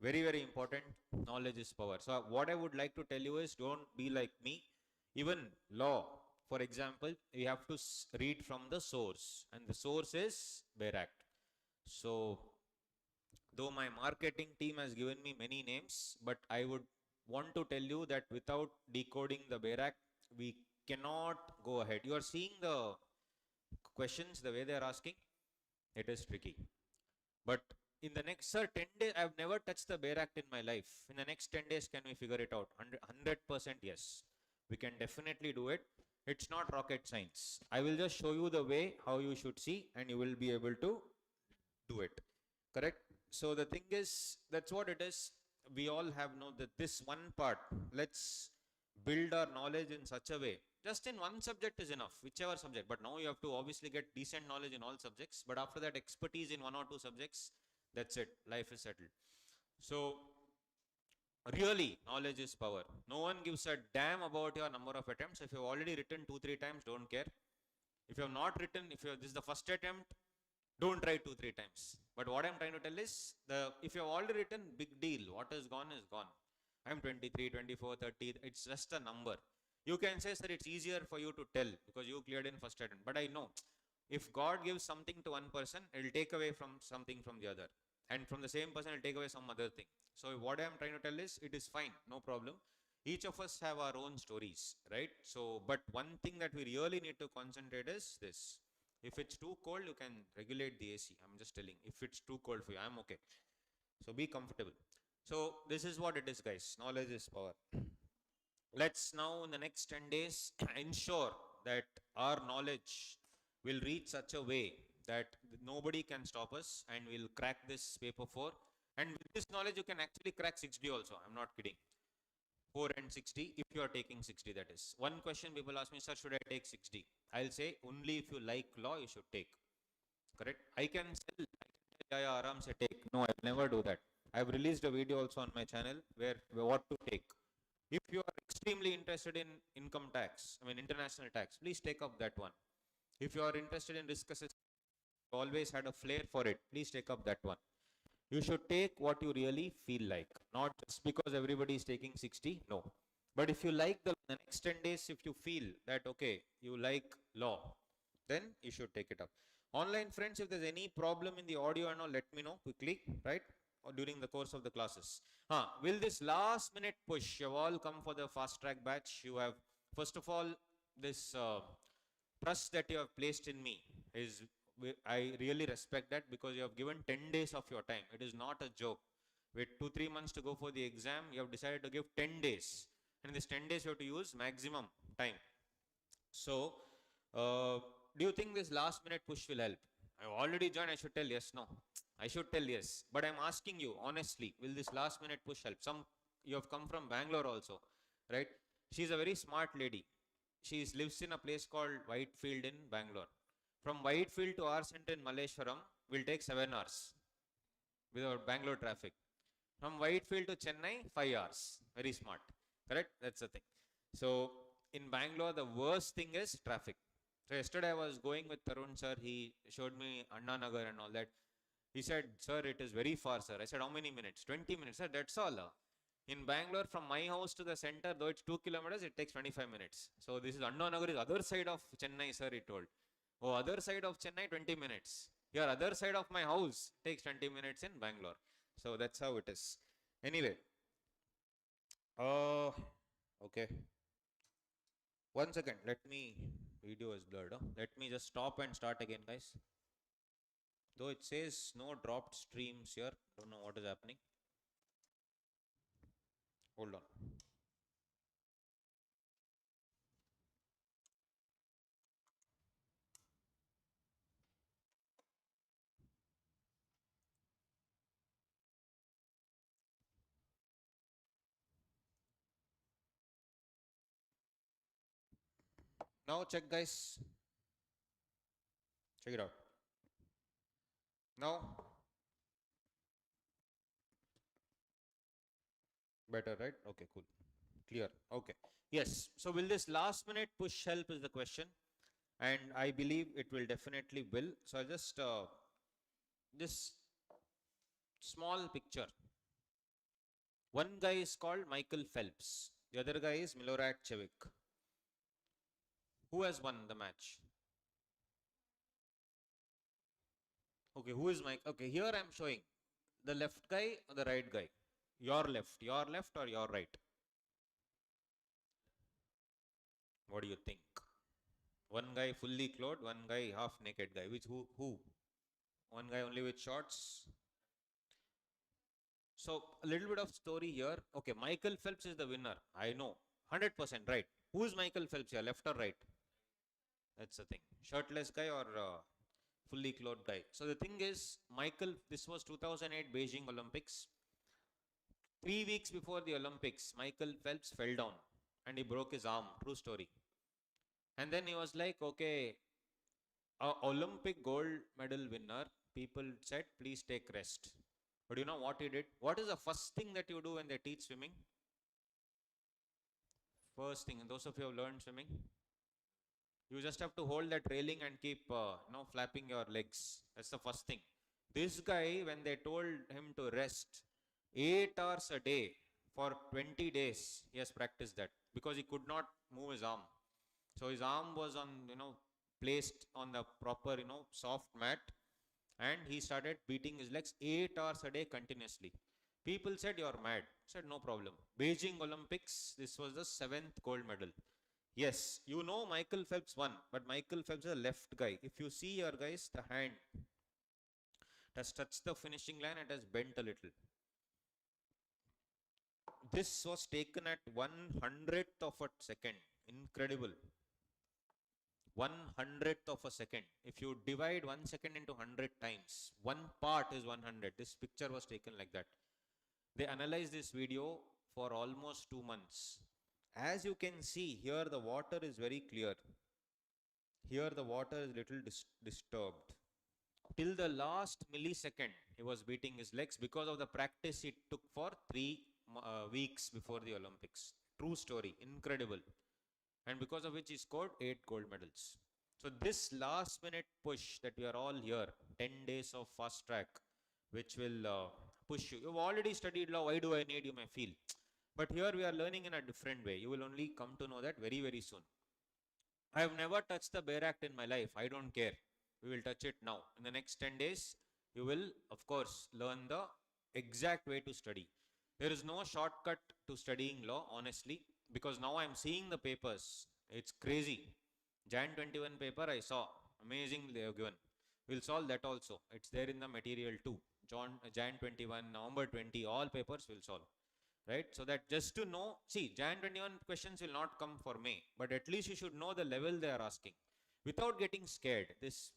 Very, very important. Knowledge is power. So what I would like to tell you is, don't be like me. Even law, for example, you have to read from the source, and the source is Bare Act. So though my marketing team has given me many names, but I would want to tell you that without decoding the Bare Act, we cannot go ahead. You are seeing the questions, the way they are asking, it is tricky. But in the next, sir, 10 days, I have never touched the Bare Act in my life. In the next 10 days, can we figure it out? 100% yes. We can definitely do it. It's not rocket science. I will just show you the way how you should see and you will be able to do it. Correct? So the thing is, that's what it is. We all have known that this one part, let's build our knowledge in such a way. Just in one subject is enough, whichever subject. But now you have to obviously get decent knowledge in all subjects. But after that, expertise in 1 or 2 subjects, that's it. Life is settled. So really, knowledge is power. No one gives a damn about your number of attempts. If you have already written 2-3 times, don't care. If you have not written, if this is the first attempt, don't try 2-3 times. But what I'm trying to tell is, if you have already written, big deal. What is gone is gone. I'm 23, 24, 30. It's just a number. You can say, sir, it's easier for you to tell because you cleared in first attempt. But I know, if God gives something to one person, it will take away from something from the other. And from the same person, it will take away some other thing. So what I am trying to tell is, it is fine, no problem. Each of us have our own stories, right? So, but one thing that we really need to concentrate is this. If it's too cold, you can regulate the AC. I'm just telling. If it's too cold for you, I'm okay. So be comfortable. So this is what it is, guys. Knowledge is power. Let's now, in the next 10 days, ensure that our knowledge will reach such a way that nobody can stop us and we'll crack this paper 4. And with this knowledge, you can actually crack 6D also. I'm not kidding. 4 and 60, if you are taking 60, that is. One question people ask me, sir, should I take 6D? I'll say, only if you like law, you should take. Correct? I can tell, yeah, Aram say take. No, I'll never do that. I've released a video also on my channel where what to take. If you are extremely interested in income tax, international tax, please take up that one. If you are interested in risk assessment, always had a flair for it, please take up that one. You should take what you really feel like, not just because everybody is taking 60, no. But if you like the next 10 days, if you feel that, okay, you like law, then you should take it up. Online friends, if there's any problem in the audio and all, let me know quickly, right? or during the course of the classes. Will this last minute push, you have all come for the fast track batch. You have, first of all, this trust that you have placed in me is, I really respect that, because you have given 10 days of your time. It is not a joke. With 2-3 months to go for the exam, you have decided to give 10 days. And in this 10 days, you have to use maximum time. So, do you think this last minute push will help? I've already joined, I should tell yes, no. I should tell yes. But I'm asking you, honestly, will this last minute push help? You have come from Bangalore also, right? She's a very smart lady. She lives in a place called Whitefield in Bangalore. From Whitefield to our center in Malleshwaram will take 7 hours without Bangalore traffic. From Whitefield to Chennai, 5 hours. Very smart. Correct? That's the thing. So, in Bangalore, the worst thing is traffic. So, yesterday I was going with Tarun sir. He showed me Anna Nagar and all that. He said, sir, it is very far, sir. I said, how many minutes? 20 minutes. Sir, that's all. In Bangalore, from my house to the center, though it's 2 kilometers, it takes 25 minutes. So, this is Anna Nagar is other side of Chennai, sir, he told. Oh, other side of Chennai, 20 minutes. Your other side of my house takes 20 minutes in Bangalore. So, that's how it is. Anyway. Okay. 1 second. Video is blurred. Let me just stop and start again, guys. Though it says no dropped streams here. Don't know what is happening. Hold on. Now check, guys. Check it out. Now, better, right? Okay, cool. Clear. Okay. Yes. So will this last minute push help is the question. And I believe it will definitely will. So I'll just, this small picture. One guy is called Michael Phelps. The other guy is Milorad Chevik. Who has won the match? Okay, who is Mike? Okay, here I am showing the left guy or the right guy. Your left or your right? What do you think? One guy fully clothed, one guy half naked guy. Who? One guy only with shorts. So a little bit of story here. Okay, Michael Phelps is the winner. I know. 100% right. Who is Michael Phelps here? Left or right? That's the thing. Shirtless guy or fully clothed guy. So the thing is, this was 2008 Beijing Olympics. 3 weeks before the Olympics, Michael Phelps fell down and he broke his arm. True story. And then he was like, okay, Olympic gold medal winner, people said, please take rest. But you know what he did? What is the first thing that you do when they teach swimming? First thing, and those of you who have learned swimming, you just have to hold that railing and keep flapping your legs. That's the first thing. This guy, when they told him to rest 8 hours a day for 20 days, he has practiced that because he could not move his arm. So his arm was placed on the proper, soft mat, and he started beating his legs 8 hours a day continuously. People said, you're mad. I said, no problem. Beijing Olympics, this was the 7th gold medal. Yes, you know Michael Phelps won, but Michael Phelps is a left guy. If you see here, guys, the hand has touched the finishing line, it has bent a little. This was taken at 1/100th of a second. Incredible. 1/100th of a second. If you divide 1 second into 100 times, one part is 100. This picture was taken like that. They analyzed this video for almost 2 months. As you can see, here the water is very clear. Here the water is little disturbed. Till the last millisecond, he was beating his legs because of the practice it took for 3 weeks before the Olympics. True story. Incredible. And because of which he scored 8 gold medals. So this last minute push that we are all here, 10 days of fast track, which will push you. You've already studied law, why do I need, you may feel. But here we are learning in a different way. You will only come to know that very, very soon. I have never touched the Bare Act in my life. I don't care. We will touch it now. In the next 10 days, you will, of course, learn the exact way to study. There is no shortcut to studying law, honestly, because now I'm seeing the papers. It's crazy. Jan 21 paper I saw. Amazing they have given. We'll solve that also. It's there in the material too. Jan 21, November 20, all papers will solve. Right? So that just to know, see, Jan 21 questions will not come for May, but at least you should know the level they are asking without getting scared. This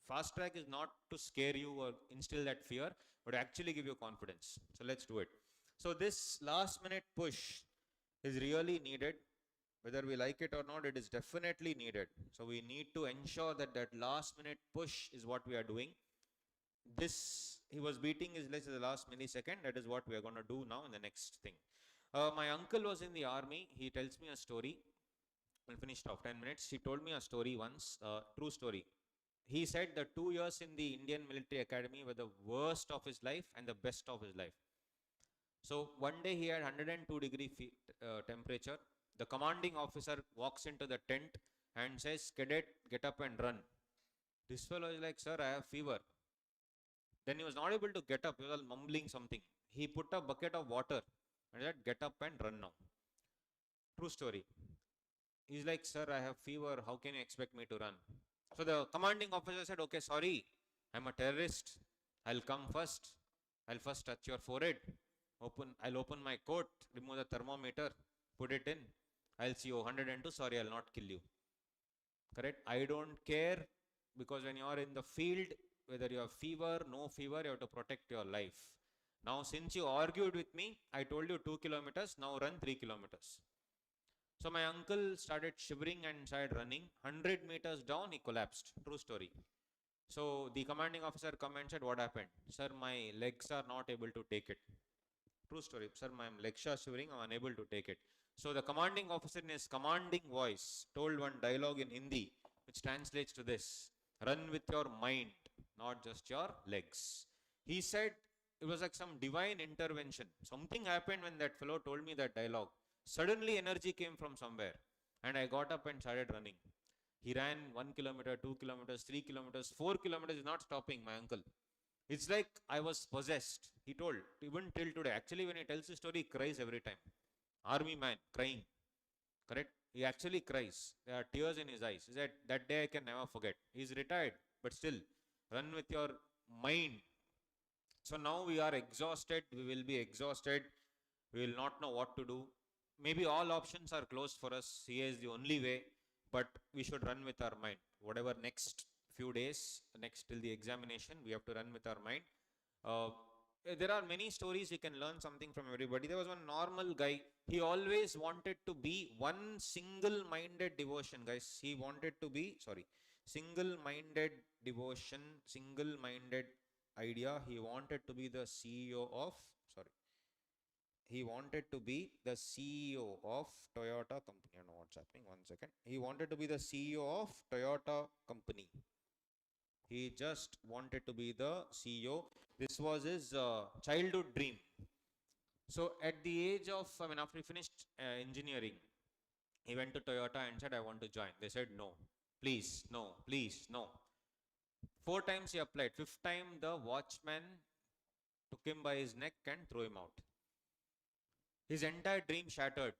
fast track is not to scare you or instill that fear, but actually give you confidence. So let's do it. So this last minute push is really needed. Whether we like it or not, it is definitely needed. So we need to ensure that that last minute push is what we are doing. This, he was beating his legs at the last millisecond. That is what we are going to do now in the next thing. My uncle was in the army. He tells me a story. We'll finish off 10 minutes. He told me a story once, true story. He said the 2 years in the Indian Military Academy were the worst of his life and the best of his life. So one day he had 102-degree temperature. The commanding officer walks into the tent and says, "Cadet, get up and run." This fellow is like, "Sir, I have fever." Then he was not able to get up. He was mumbling something. He put a bucket of water and said, "Get up and run now." True story. He's like, "Sir, I have fever. How can you expect me to run?" So the commanding officer said, "Okay, sorry, I'm a terrorist. I'll come first. I'll first touch your forehead. I'll open my coat, remove the thermometer, put it in. I'll see you 102. Sorry, I'll not kill you." Correct? I don't care, because when you are in the field, whether you have fever, no fever, you have to protect your life. Now, since you argued with me, I told you 2 kilometers, now run 3 kilometers. So my uncle started shivering and started running. 100 meters down, he collapsed. True story. So the commanding officer come and said, "What happened?" "Sir, my legs are not able to take it." True story. "Sir, my legs are shivering, I'm unable to take it." So the commanding officer in his commanding voice told one dialogue in Hindi, which translates to this: "Run with your mind, not just your legs." He said it was like some divine intervention. Something happened when that fellow told me that dialogue. Suddenly energy came from somewhere and I got up and started running. He ran 1 kilometer, 2 kilometers, 3 kilometers, 4 kilometers, is not stopping, my uncle. It's like I was possessed, he told, even till today. Actually, when he tells the story, he cries every time. Army man, crying. Correct? He actually cries. There are tears in his eyes. He said, that day I can never forget. He's retired, but still, run with your mind. So now we are exhausted. We will be exhausted. We will not know what to do. Maybe all options are closed for us. CA is the only way, but we should run with our mind. Whatever next few days, next till the examination, we have to run with our mind. There are many stories you can learn something from everybody. There was one normal guy. He always wanted to be one single-minded devotion, guys. He wanted to be, single-minded devotion, single-minded idea. He wanted to be the CEO of, he wanted to be the CEO of Toyota company. I don't know what's happening. 1 second. He wanted to be the CEO of Toyota company. He just wanted to be the CEO. This was his childhood dream. So at the age of, after he finished engineering, he went to Toyota and said, "I want to join." They said, "No, please, no, please, no." 4 times he applied. 5th time, the watchman took him by his neck and threw him out. His entire dream shattered.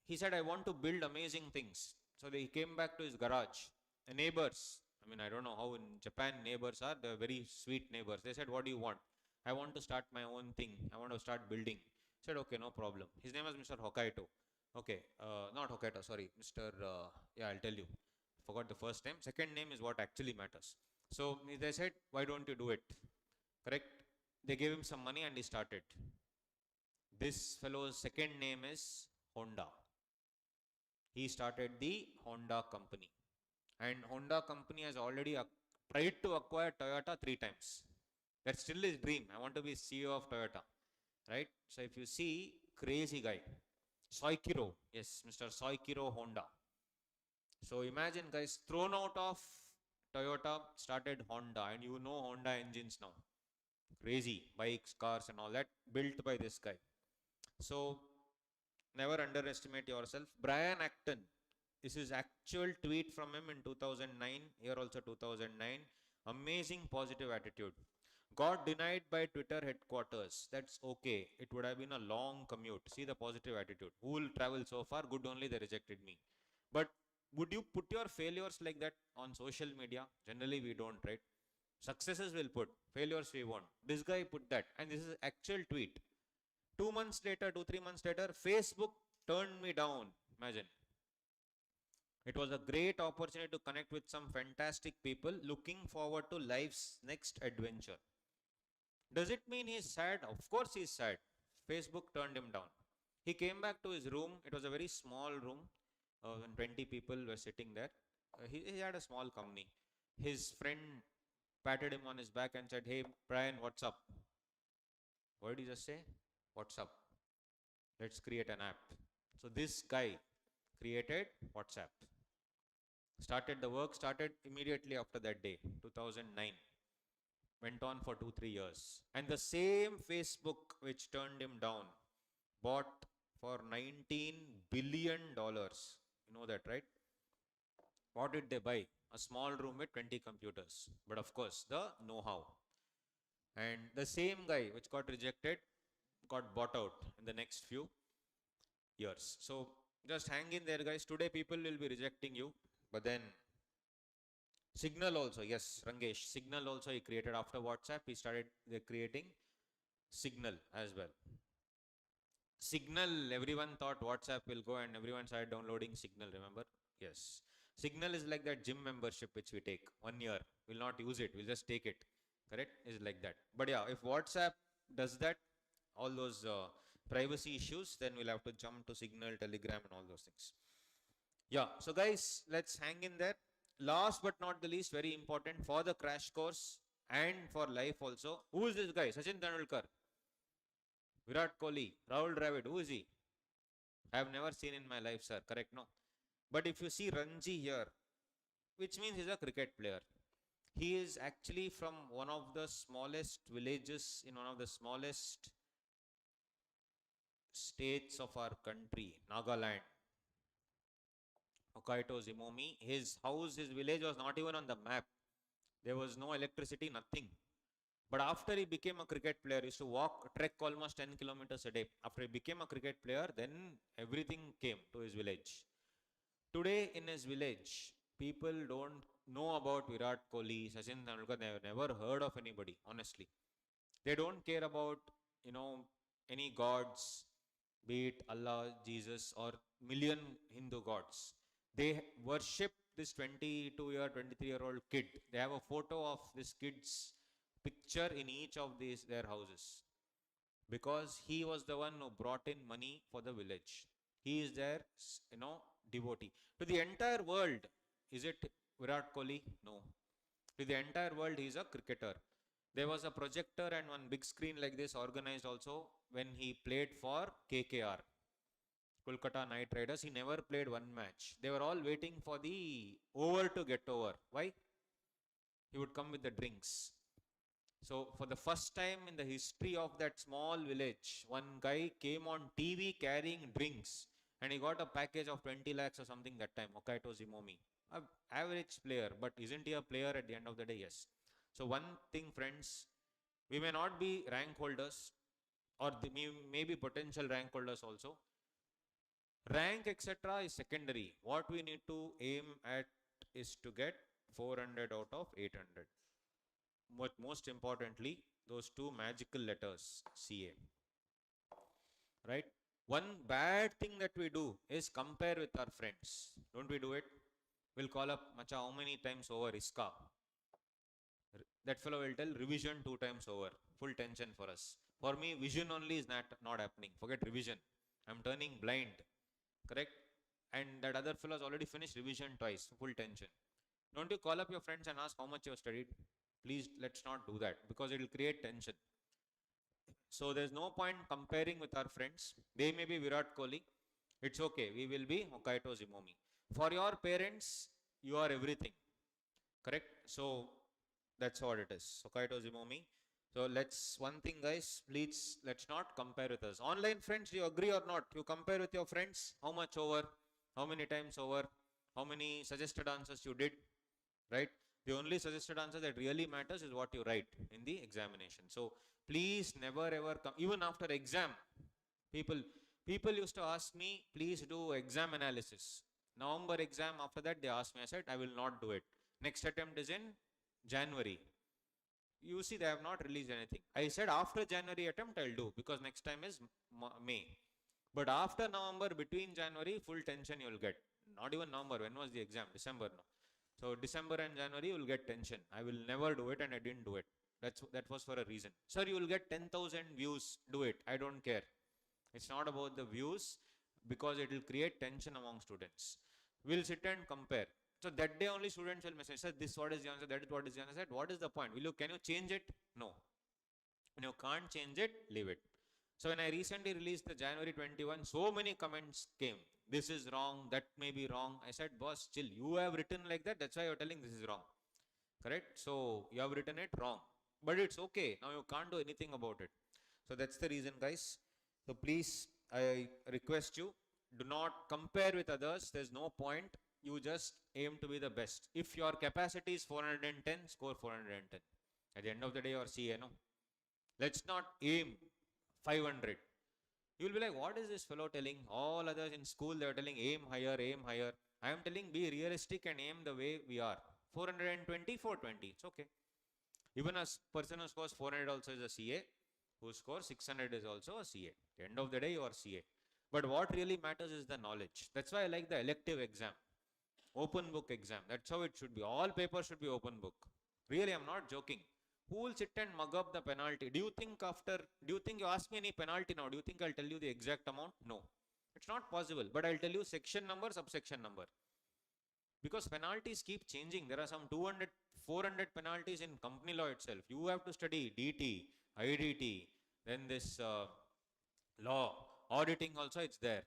He said, "I want to build amazing things." So he came back to his garage. The neighbors, I don't know how in Japan neighbors are. They're very sweet neighbors. They said, "What do you want?" "I want to start my own thing. I want to start building." He said, "Okay, no problem." His name was Mr. Hokkaido. Okay, not Hokkaido, sorry. Mr. I'll tell you. Forgot the first name. Second name is what actually matters. So they said, "Why don't you do it?" Correct? They gave him some money and he started. This fellow's second name is Honda. He started the Honda company. And Honda company has already tried to acquire Toyota 3 times. That's still his dream. I want to be CEO of Toyota. Right? So if you see, crazy guy. Soichiro. Yes, Mr. Soichiro Honda. So imagine, guys, thrown out of Toyota, started Honda. And you know Honda engines now. Crazy. Bikes, cars and all that. Built by this guy. So never underestimate yourself. Brian Acton. This is actual tweet from him in 2009. Here also 2009. Amazing positive attitude. Got denied by Twitter headquarters. That's okay. It would have been a long commute. See the positive attitude. Who will travel so far? Good only they rejected me. But would you put your failures like that on social media? Generally, we don't, right? Successes will put, failures we won't. This guy put that, and this is actual tweet. 2 months later, 3 months later, Facebook turned me down. Imagine. It was a great opportunity to connect with some fantastic people looking forward to life's next adventure. Does it mean he's sad? Of course he's sad. Facebook turned him down. He came back to his room. It was a very small room. And 20 people were sitting there. He had a small company. His friend patted him on his back and said, "Hey, Brian, what's up?" What did he just say? "What's up? Let's create an app." So this guy created WhatsApp. Started the work, started immediately after that day, 2009. Went on for 2-3 years. And the same Facebook which turned him down bought for $19 billion. You know that, right? What did they buy? A small room with 20 computers. But of course, the know-how. And the same guy which got rejected got bought out in the next few years. So just hang in there, guys. Today people will be rejecting you. But then Signal also, yes, Rangesh. Signal also he created after WhatsApp. He started creating Signal as well. Signal, everyone thought WhatsApp will go and everyone started downloading Signal, remember? Yes. Signal is like that gym membership which we take 1 year. We'll not use it, we'll just take it. Correct? Is like that. But yeah, if WhatsApp does that, all those privacy issues, then we'll have to jump to Signal, Telegram, and all those things. Yeah, so guys, let's hang in there. Last but not the least, very important for the crash course and for life also. Who is this guy? Sachin Tendulkar, Virat Kohli, Rahul Dravid. Who is he? I have never seen in my life, sir. Correct? No. But if you see Ranji here, which means he's a cricket player. He is actually from one of the smallest villages in one of the smallest states of our country, Nagaland. Hokkaido Zimomi. His house, his village was not even on the map. There was no electricity, nothing. But after he became a cricket player, he used to trek almost 10 kilometers a day. After he became a cricket player, then everything came to his village. Today in his village, people don't know about Virat Kohli, Sachin Tendulkar. They have never heard of anybody, honestly. They don't care about, any gods, be it Allah, Jesus, or million Hindu gods. They worship this 22-year, 23-year-old kid. They have a photo of this kid's picture in each of their houses. Because he was the one who brought in money for the village. He is their, devotee. To the entire world, is it Virat Kohli? No. To the entire world, he is a cricketer. There was a projector and one big screen like this organized also when he played for KKR, Kolkata Knight Riders. He never played one match. They were all waiting for the over to get over. Why? He would come with the drinks. So for the first time in the history of that small village, one guy came on TV carrying drinks and he got a package of 20 lakhs or something that time, Hokkaido Zimomi. An average player, but isn't he a player at the end of the day? Yes. So one thing, friends, we may not be rank holders or may be potential rank holders also. Rank, etc. is secondary. What we need to aim at is to get 400 out of 800. But most importantly, those two magical letters, CA. Right? One bad thing that we do is compare with our friends. Don't we do it? We'll call up, Macha, how many times over Iska? That fellow will tell revision 2 times over. Full tension for us. For me, vision only is not happening. Forget revision. I'm turning blind. Correct? And that other fellow has already finished revision twice. Full tension. Don't you call up your friends and ask how much you have studied? Please, let's not do that because it will create tension. So there's no point comparing with our friends. They may be Virat Kohli. It's okay. We will be Hokkaido Zimomi. For your parents, you are everything. Correct? So that's what it is. Hokkaido Zimomi. So one thing guys, please, let's not compare with us. Online friends, do you agree or not? You compare with your friends, how much over, how many times over, how many suggested answers you did, right? The only suggested answer that really matters is what you write in the examination. So please never ever come, even after exam, people people used to ask me, please do exam analysis. November exam, after that they asked me, I said, I will not do it. Next attempt is in January. You see, they have not released anything. I said after January attempt I'll do, because next time is May. But after November, between January, full tension you will get. Not even November. When was the exam? December. No. So December and January you will get tension. I will never do it, and I didn't do it. That was for a reason. Sir, you will get 10,000 views. Do it. I don't care. It's not about the views, because it will create tension among students. We'll sit and compare. So that day only students will message, sir, this what is the answer, that is what is the answer. I said, what is the point? Can you change it? No. When you can't change it, leave it. So when I recently released the January 21, so many comments came. This is wrong, that may be wrong. I said, boss, chill. You have written like that. That's why you're telling this is wrong. Correct? So you have written it wrong. But it's okay. Now you can't do anything about it. So that's the reason, guys. So please, I request you, do not compare with others. There's no point. You just aim to be the best. If your capacity is 410, score 410. At the end of the day, or CA, no? Let's not aim 500. You will be like, what is this fellow telling? All others in school, they are telling aim higher, aim higher. I am telling be realistic and aim the way we are. 420, 420. It's okay. Even a person who scores 400 also is a CA. Who scores 600 is also a CA. At the end of the day, you are CA. But what really matters is the knowledge. That's why I like the elective exam. Open book exam. That's how it should be. All papers should be open book. Really, I'm not joking. Who will sit and mug up the penalty? Do you think you ask me any penalty now? Do you think I'll tell you the exact amount? No. It's not possible. But I'll tell you section number, subsection number. Because penalties keep changing. There are some 200, 400 penalties in company law itself. You have to study DT, IDT, then this law, auditing also it's there.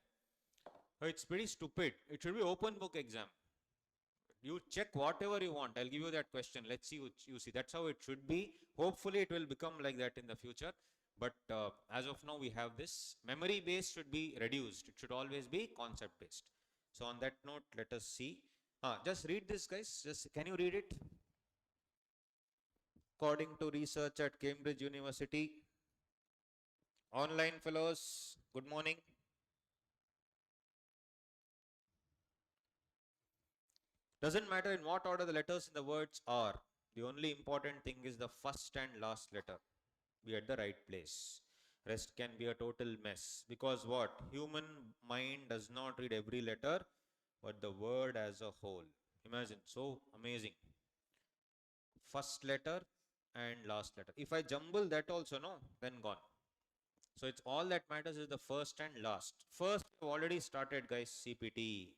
It's pretty stupid. It should be open book exam. You check whatever you want. I'll give you that question. Let's see you see. That's how it should be. Hopefully it will become like that in the future. But as of now, we have this. Memory based should be reduced. It should always be concept based. So on that note, let us see. Just read this, guys. Can you read it? According to research at Cambridge University, online fellows, good morning. Doesn't matter in what order the letters in the words are. The only important thing is the first and last letter. Be at the right place. Rest can be a total mess. Because what? Human mind does not read every letter, but the word as a whole. Imagine, so amazing. First letter and last letter. If I jumble that also, no, then gone. So it's all that matters is the first and last. First, we've already started, guys, CPT.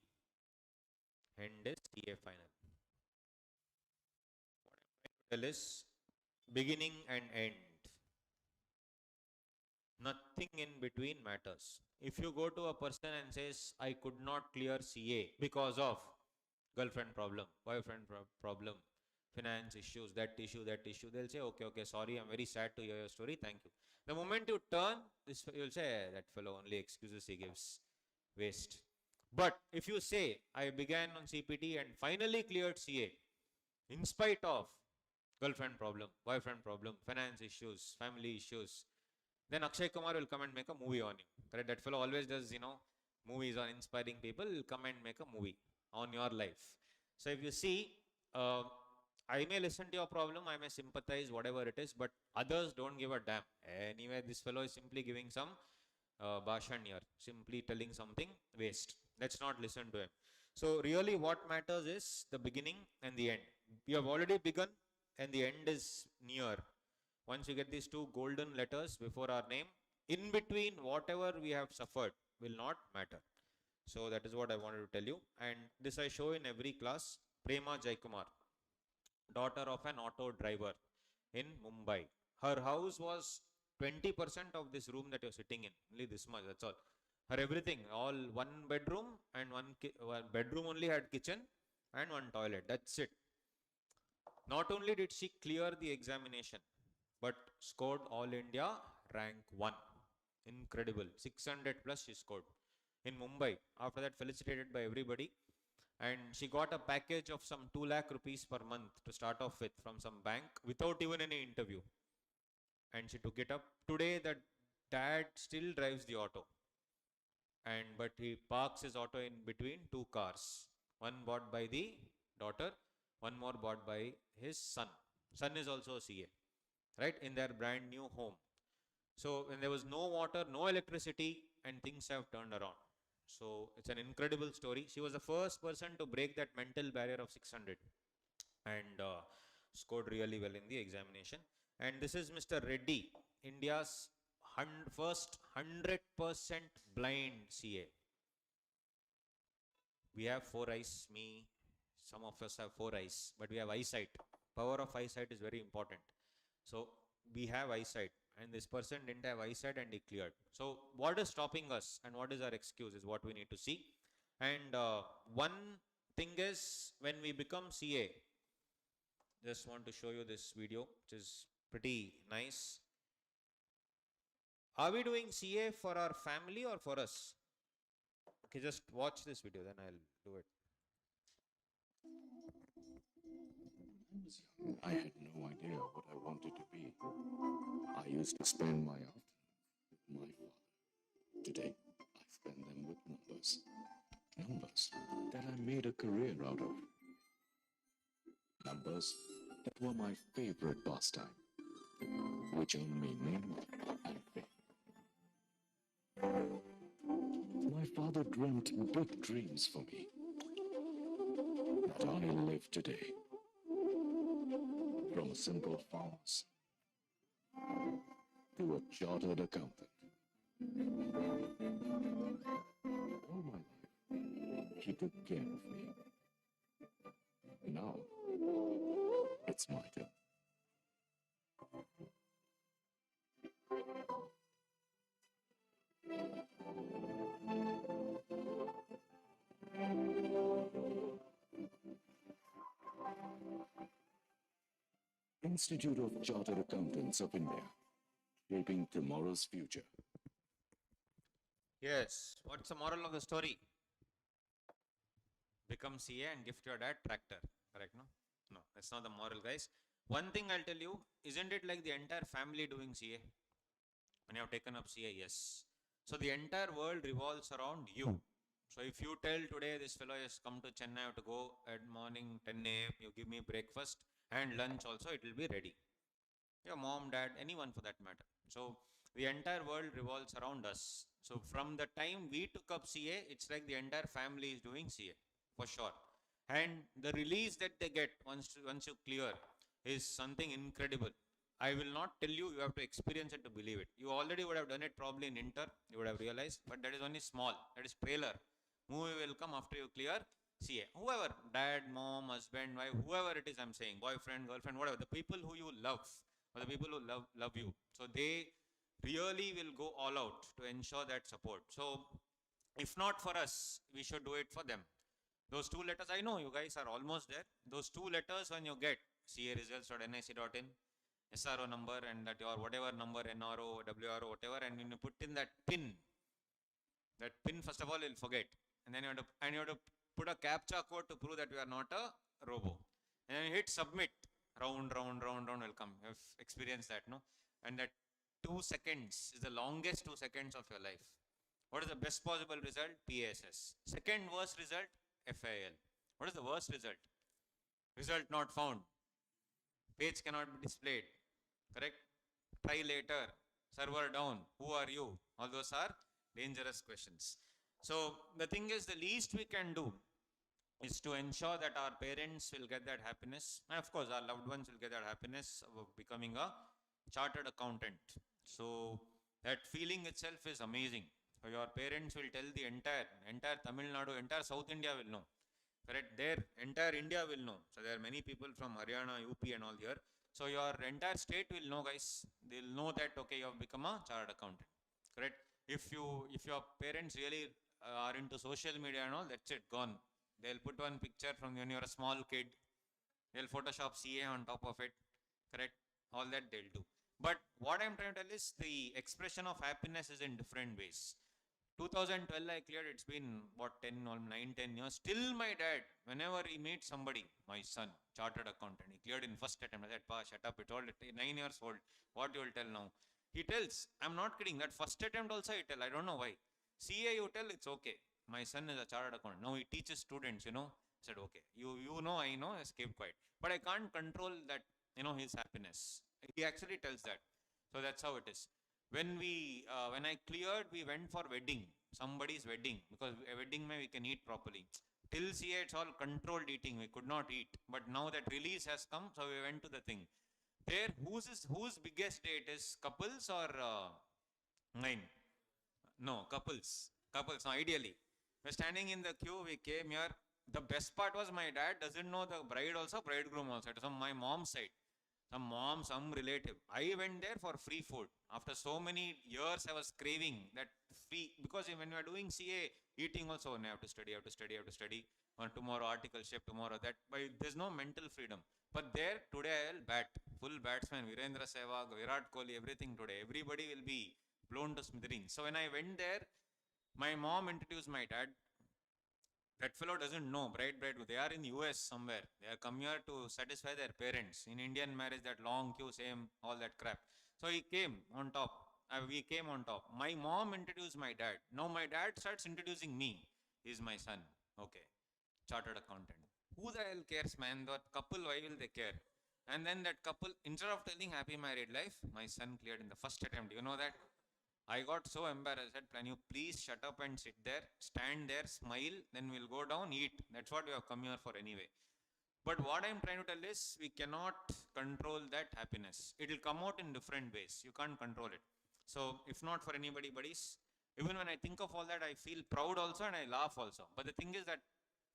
End is CA final. What I'm trying to tell is beginning and end. Nothing in between matters. If you go to a person and says, I could not clear CA because of girlfriend problem, boyfriend problem, finance issues, that issue, they'll say, okay, sorry, I'm very sad to hear your story, thank you. The moment you turn, you'll say, that fellow only excuses he gives, waste. But if you say, I began on CPT and finally cleared CA, in spite of girlfriend problem, boyfriend problem, finance issues, family issues, then Akshay Kumar will come and make a movie on you. Correct? That fellow always does, movies on inspiring people. Will come and make a movie on your life. So if you see, I may listen to your problem, I may sympathize, whatever it is, but others don't give a damn. Anyway, this fellow is simply giving some bhashan here, simply telling something waste. Let's not listen to him. So really what matters is the beginning and the end. You have already begun and the end is near. Once you get these two golden letters before our name, in between whatever we have suffered will not matter. So that is what I wanted to tell you. And this I show in every class. Punarvas Jayakumar, daughter of an auto driver in Mumbai. Her house was 20% of this room that you're sitting in. Only this much, that's all. Her everything, all one bedroom and one bedroom only had kitchen and one toilet. That's it. Not only did she clear the examination, but scored All India rank 1. Incredible. 600 plus she scored in Mumbai. After that, felicitated by everybody. and she got a package of some 2 lakh rupees per month to start off with from some bank without even any interview. And she took it up. Today, the dad still drives the auto, and but he parks his auto in between two cars. One bought by the daughter, one more bought by his son. Son is also a CA, right? In their brand new home. So when there was no water, no electricity, and things have turned around. So it's an incredible story. She was the first person to break that mental barrier of 600 and scored really well in the examination. And this is Mr. Reddy, India's first 100% blind CA. We have 4 eyes, me, some of us have 4 eyes, but we have eyesight. Power of eyesight is very important. So we have eyesight, and this person didn't have eyesight and he cleared. So what is stopping us and what is our excuse is what we need to see. And one thing is, when we become CA, just want to show you this video, which is pretty nice. Are we doing CA for our family or for us? Okay, just watch this video, then I'll do it. I had no idea what I wanted to be. I used to spend my afternoon with my father. Today, I spend them with numbers. Numbers that I made a career out of. Numbers that were my favorite pastime, which earned me name and fame. My father dreamt big dreams for me. But I live today. From a simple farmer to a chartered accountant. All my life, he took care of me. Now, it's my turn. Institute of Chartered Accountants of India, shaping tomorrow's future. Yes, what's the moral of the story? Become CA and gift your dad tractor, correct? No, no, that's not the moral, guys. One thing I'll tell you, isn't it like the entire family doing CA? When you have taken up CA, yes. So the entire world revolves around you. So if you tell today this fellow has come to Chennai, I have to go at morning 10 a.m., you give me breakfast and lunch also, it will be ready. Your mom, dad, anyone for that matter. So the entire world revolves around us. So from the time we took up CA, it's like the entire family is doing CA, for sure. And the release that they get once you clear is something incredible. I will not tell you, you have to experience it to believe it. You already would have done it probably in inter, you would have realized, but that is only small, that is trailer. Movie will come after you clear CA. Whoever, dad, mom, husband, wife, whoever it is, I'm saying, boyfriend, girlfriend, whatever, the people who you love, or the people who love you. So they really will go all out to ensure that support. So if not for us, we should do it for them. Those 2 letters, I know you guys are almost there. Those 2 letters when you get caresults.nic.in, SRO number and that your whatever number, NRO, WRO, whatever, and when you put in that pin first of all you'll forget. And then you have to put a captcha code to prove that you are not a robo. And then you hit submit. Round will come. You have experienced that, no? And that 2 seconds is the longest 2 seconds of your life. What is the best possible result? PASS. Second worst result? FIL. What is the worst result? Result not found. Page cannot be displayed. Correct? Try later. Server down. Who are you? All those are dangerous questions. So the thing is, the least we can do is to ensure that our parents will get that happiness, and of course our loved ones will get that happiness of becoming a chartered accountant. So that feeling itself is amazing. So your parents will tell the entire Tamil Nadu, entire South India will know. Correct? Their entire India will know. So there are many people from Haryana, UP and all here. So your entire state will know, guys. They'll know that, okay, you have become a chartered accountant. Correct? If your parents really are into social media and all, that's it, gone. They'll put one picture from when you're a small kid. They'll Photoshop CA on top of it. Correct? All that they'll do. But what I'm trying to tell is the expression of happiness is in different ways. 2012 I cleared. It's been what, 10 or 9, 10 years. Still my dad, whenever he meets somebody, my son, chartered accountant, he cleared in first attempt. I said, Pa, shut up. It all 9 years old. What you will tell now? He tells, I'm not kidding. That first attempt also he tell. I don't know why. CA you tell, it's okay. My son is a chartered accountant. Now he teaches students, I said, okay. You know, I know. I keep quiet. But I can't control that, his happiness. He actually tells that. So that's how it is. When I cleared, we went for wedding, somebody's wedding, because a wedding we can eat properly. Till CA it's all controlled eating, we could not eat. But now that release has come, so we went to the thing. There, whose biggest day it is? Couples or mine? No, couples. Couples. No, ideally, we're standing in the queue. We came here. The best part was my dad doesn't know the bride also, bridegroom also. It was on my mom's side. Some mom, some relative. I went there for free food. After so many years, I was craving that free, because when you are doing CA, eating also, I have to study, or tomorrow articleship, tomorrow that, but there's no mental freedom. But there, today I'll bat, full batsman, Virendra Sehwag, Virat Kohli, everything today. Everybody will be blown to smithereens. So when I went there, my mom introduced my dad. That fellow doesn't know, bride, they are in US somewhere. They are come here to satisfy their parents. In Indian marriage, that long queue, same, all that crap. So he came on top. We came on top. My mom introduced my dad. Now my dad starts introducing me. He's my son. Okay. Chartered accountant. Who the hell cares, man? That couple, why will they care? And then that couple, instead of telling happy married life, my son cleared in the first attempt. You know that? I got so embarrassed. I said, can you please shut up and sit there, stand there, smile, then we'll go down, eat. That's what we have come here for anyway. But what I'm trying to tell is, we cannot control that happiness. It will come out in different ways. You can't control it. So if not for anybody, buddies, even when I think of all that, I feel proud also and I laugh also. But the thing is that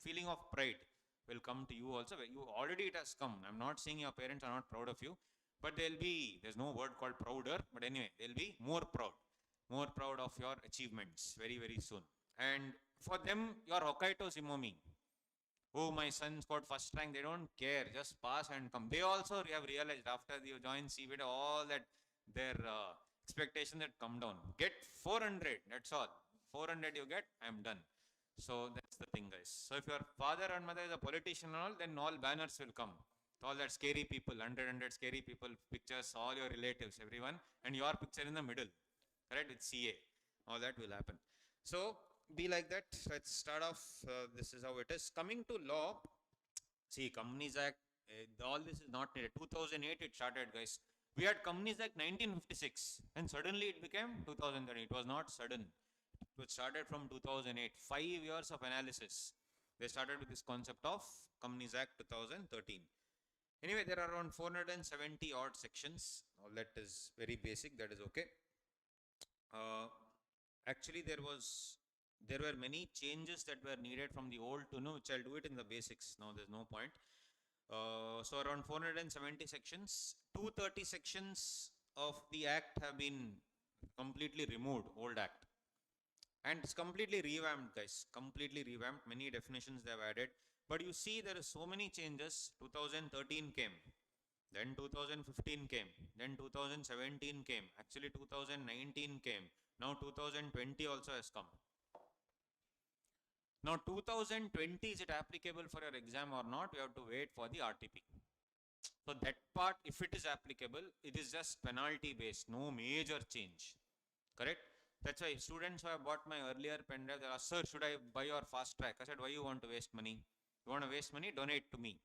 feeling of pride will come to you also. You already, it has come. I'm not saying your parents are not proud of you, but there's no word called prouder, but anyway, they'll be more proud of your achievements very, very soon. And for them, your Hokkaido Simomi, oh, my son's got first rank, they don't care, just pass and come. They also have realized after you join CBD, all that their expectation that come down. Get 400, that's all. 400 you get, I'm done. So that's the thing, guys. So if your father and mother is a politician and all, then all banners will come. All that scary people, 100 scary people, pictures, all your relatives, everyone, and your picture in the middle. Correct, with CA, all that will happen. So be like that. Let's start off. This is how it is. Coming to law, see, Companies Act, all this is not needed. 2008 it started, guys. We had Companies Act 1956 and suddenly it became 2030. It was not sudden. It started from 2008. 5 years of analysis. They started with this concept of Companies Act 2013. Anyway, there are around 470 odd sections. All that is very basic. That is okay. Actually, there were many changes that were needed from the old to new, which I'll do it in the basics. Now there's no point. So around 470 sections, 230 sections of the act have been completely removed, old act. And it's completely revamped, guys, completely revamped. Many definitions they have added. But you see, there are so many changes. 2013 came. Then 2015 came, then 2017 came, actually 2019 came, now 2020 also has come. Now 2020, is it applicable for your exam or not? You have to wait for the RTP. So that part, if it is applicable, it is just penalty based, no major change. Correct? That's why students who have bought my earlier pendrive, they asked, sir, should I buy your fast track? I said, why you want to waste money? You want to waste money? Donate to me.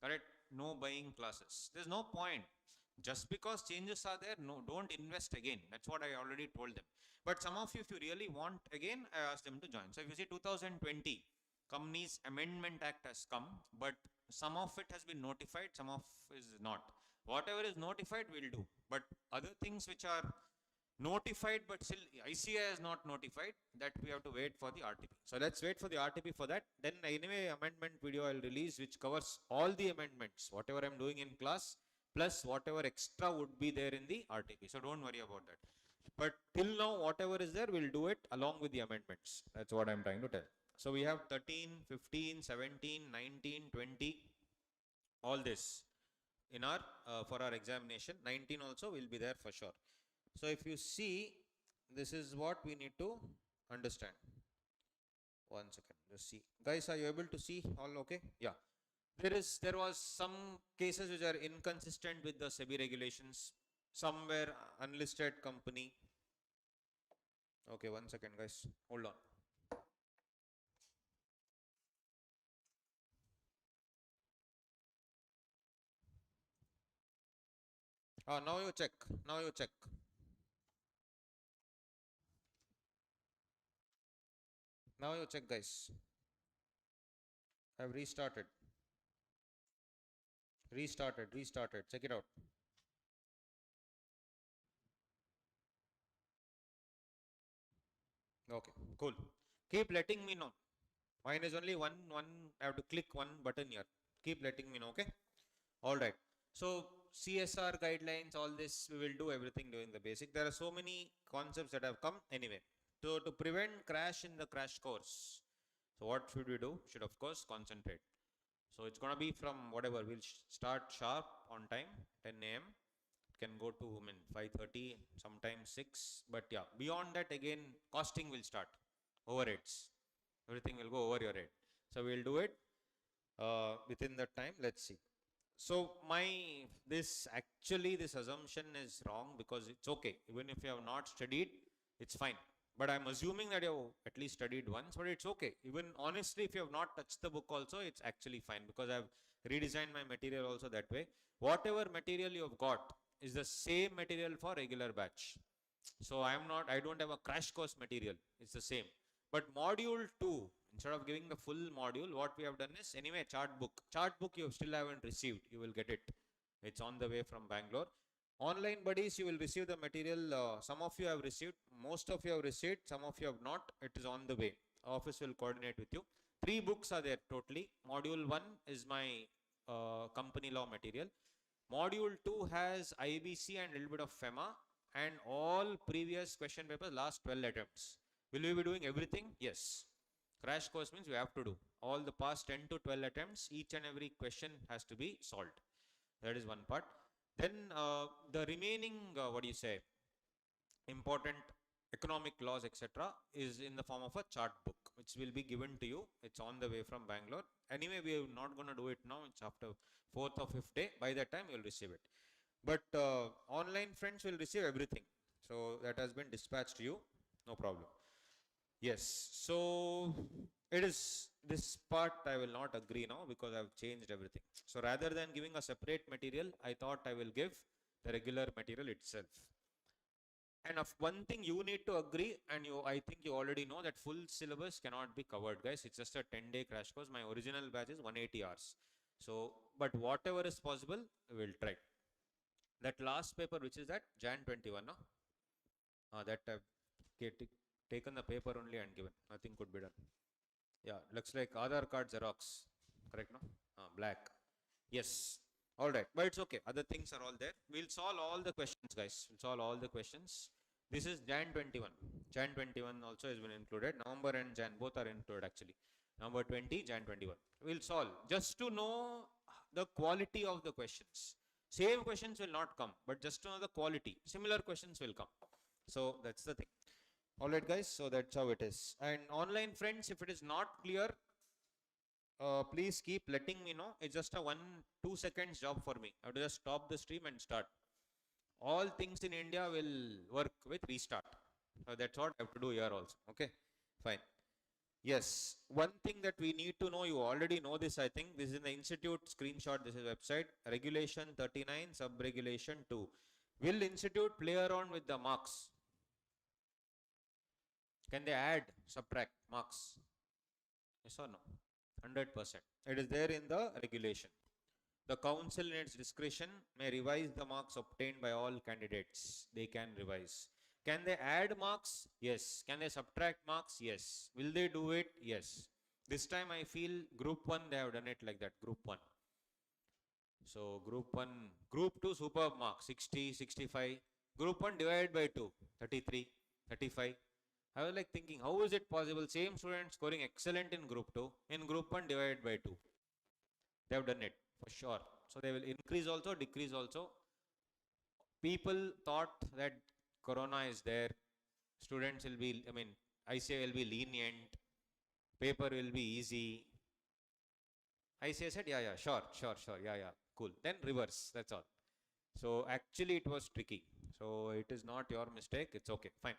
Correct? No buying classes. There's no point. Just because changes are there, no, don't invest again. That's what I already told them. But some of you, if you really want again, I asked them to join. So if you see 2020, Companies Amendment Act has come, but some of it has been notified, some of is not. Whatever is notified, we'll do. But other things which are notified but still ICA is not notified, that we have to wait for the RTP. So let's wait for the RTP for that. Then anyway, amendment video I'll release which covers all the amendments, whatever I'm doing in class, plus whatever extra would be there in the RTP. So don't worry about that. But till now, whatever is there, we'll do it along with the amendments. That's what I'm trying to tell. So we have 13, 15, 17, 19, 20, all this in our for our examination. 19 also will be there for sure. So if you see, this is what we need to understand? One second, just see. Guys, are you able to see all okay? Yeah. There was some cases which are inconsistent with the SEBI regulations. Somewhere unlisted company. Okay, one second, guys. Hold on. Now you check. Now you check. Now you check, guys. I've restarted. Restarted. Restarted. Check it out. Okay, cool. Keep letting me know. Mine is only one. I have to click one button here. Keep letting me know. Okay. All right. So CSR guidelines, all this we will do everything during the basic. There are so many concepts that have come anyway. So to prevent crash in the crash course, so what should we do? Should of course concentrate. So it's gonna be from whatever we'll start sharp on time, 10 a.m. It can go to 5:30, sometimes 6. But yeah, beyond that again, costing will start overheads. Everything will go over your head. So we'll do it within that time. Let's see. So this assumption is wrong because it's okay. Even if you have not studied, it's fine. But I'm assuming that you have at least studied once, but it's okay. Even honestly, if you have not touched the book also, it's actually fine because I've redesigned my material also that way. Whatever material you have got is the same material for regular batch. So I don't have a crash course material. It's the same. But module 2, instead of giving the full module, what we have done is anyway chart book. Chart book you still haven't received. You will get it. It's on the way from Bangalore. Online buddies, you will receive the material. Some of you have received, most of you have received, some of you have not. It is on the way. Office will coordinate with you. 3 books are there totally. Module 1 is my company law material. Module 2 has IBC and a little bit of FEMA and all previous question papers last 12 attempts. Will we be doing everything? Yes. Crash course means we have to do. All the past 10 to 12 attempts, each and every question has to be solved. That is one part. Then the remaining, important economic laws, etc., is in the form of a chart book, which will be given to you. It's on the way from Bangalore. Anyway, we are not going to do it now. It's after 4th or 5th day. By that time, you'll receive it. But online friends will receive everything. So that has been dispatched to you. No problem. Yes. So it is this part I will not agree now because I've changed everything. So rather than giving a separate material, I thought I will give the regular material itself. And of one thing you need to agree, and I think you already know that full syllabus cannot be covered, guys. It's just a 10-day crash course. My original batch is 180 hours. So, but whatever is possible, we'll try. That last paper, which is that Jan 21, no? That I've taken the paper only and given. Nothing could be done. Yeah, looks like Aadhaar card Xerox. Correct, no? Black. Yes. All right, but it's okay. Other things are all there. We'll solve all the questions, guys. We'll solve all the questions. This is Jan 21. Jan 21 also has been included. November and Jan both are included actually. November 20, Jan 21. We'll solve just to know the quality of the questions. Same questions will not come, but just to know the quality. Similar questions will come. So that's the thing. All right, guys. So that's how it is. And online friends, if it is not clear, please keep letting me know. It's just a 1-2 seconds job for me. I have to just stop the stream and start. All things in India will work with restart. So that's what I have to do here also. Okay, fine. Yes, one thing that we need to know, you already know this, I think. This is in the institute screenshot. This is website. Regulation 39, sub-regulation 2. Will institute play around with the marks? Can they add, subtract marks? Yes or no? 100%. It is there in the regulation. The council in its discretion may revise the marks obtained by all candidates. They can revise. Can they add marks? Yes. Can they subtract marks? Yes. Will they do it? Yes. This time I feel group 1 they have done it like that. Group 1. So group 1, group 2 superb marks 60, 65. Group 1 divided by 2, 33, 35. I was like thinking, how is it possible? Same student scoring excellent in group 2, in group 1 divided by 2. They have done it for sure. So they will increase also, decrease also. People thought that corona is there. Students will be, ICA will be lenient, paper will be easy. ICA said, yeah, yeah, sure, yeah, yeah, cool. Then reverse, that's all. So actually it was tricky. So it is not your mistake, it's okay, fine.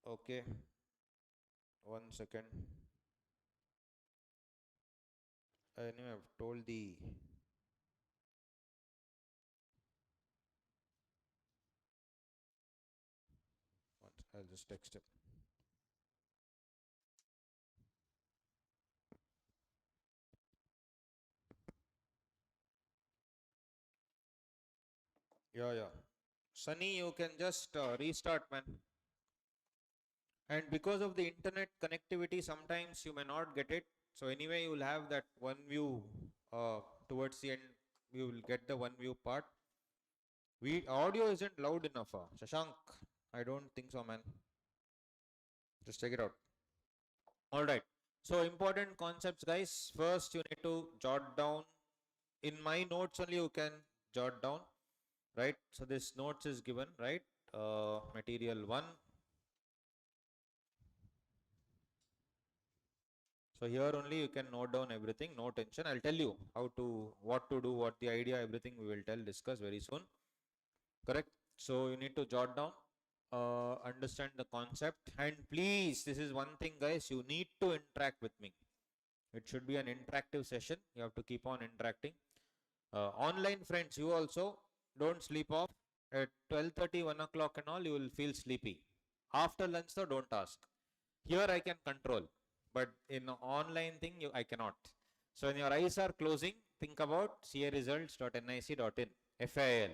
Okay, 1 second. Anyway, I've told the I'll just text him. Yeah, yeah. Sunny, you can just restart, man. And because of the internet connectivity, sometimes you may not get it. So anyway, you will have that one view towards the end. You will get the one view part. Audio isn't loud enough. Shashank, I don't think so, man. Just check it out. All right. So important concepts, guys. First, you need to jot down. In my notes only, you can jot down, right? So this notes is given, right? Material 1. So here only you can note down everything, no tension. I'll tell you how to, what to do, what the idea, everything we will discuss very soon. Correct? So you need to jot down, understand the concept, and please, this is one thing, guys, you need to interact with me. It should be an interactive session. You have to keep on interacting. Online friends, you also don't sleep off. At 12:30, 1 o'clock and all, you will feel sleepy. After lunch, though, don't ask. Here I can control, but in online thing, I cannot. So when your eyes are closing, think about caresults.nic.in, FIL.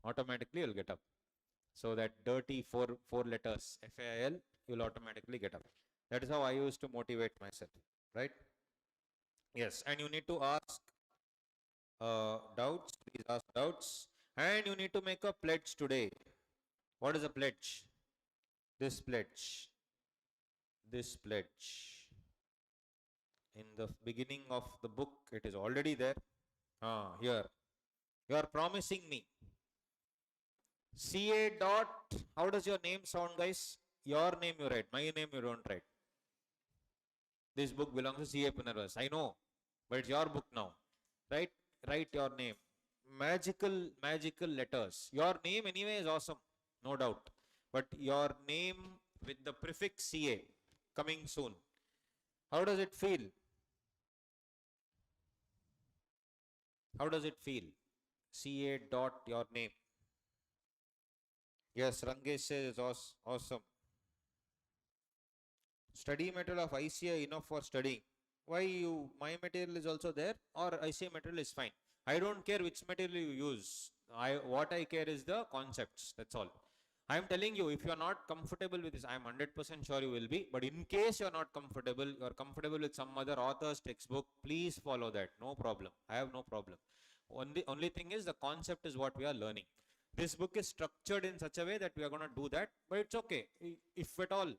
Automatically you'll get up. So that dirty four letters, FIL, you'll automatically get up. That is how I used to motivate myself, right? Yes, and you need to ask doubts, please ask doubts. And you need to make a pledge today. What is a pledge? This pledge. This pledge. In the beginning of the book, it is already there. Here. You are promising me. CA dot, how does your name sound, guys? Your name you write, my name you don't write. This book belongs to CA Punarvas. I know, but it's your book now, right? Write your name. Magical letters. Your name anyway is awesome, no doubt. But your name with the prefix CA coming soon. How does it feel? How does it feel? CA dot your name. Yes, Rangesh says awesome. Study material of ICA enough for studying. Why my material is also there or ICA material is fine. I don't care which material you use. What I care is the concepts. That's all. I am telling you, if you are not comfortable with this, I am 100% sure you will be. But in case you are not comfortable, you are comfortable with some other author's textbook, please follow that. No problem. I have no problem. Only thing is the concept is what we are learning. This book is structured in such a way that we are going to do that, but it's okay. If at all,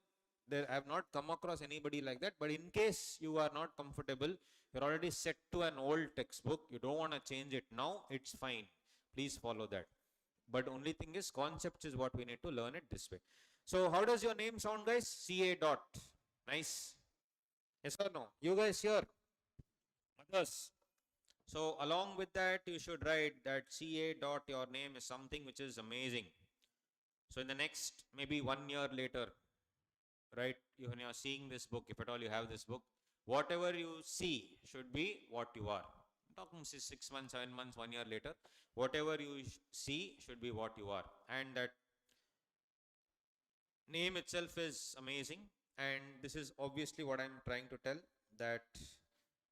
I have not come across anybody like that, but in case you are not comfortable, you're already set to an old textbook, you don't want to change it now, it's fine. Please follow that. But only thing is, concepts is what we need to learn it this way. So how does your name sound, guys? CA dot. Nice. Yes or no? You guys here? Others? So along with that, you should write that CA dot your name is something which is amazing. So in the next, maybe 1 year later, right, when you are seeing this book, if at all you have this book, whatever you see should be what you are. I'm talking 6 months, 7 months, 1 year later, whatever you see should be what you are. And that name itself is amazing. And this is obviously what I'm trying to tell, that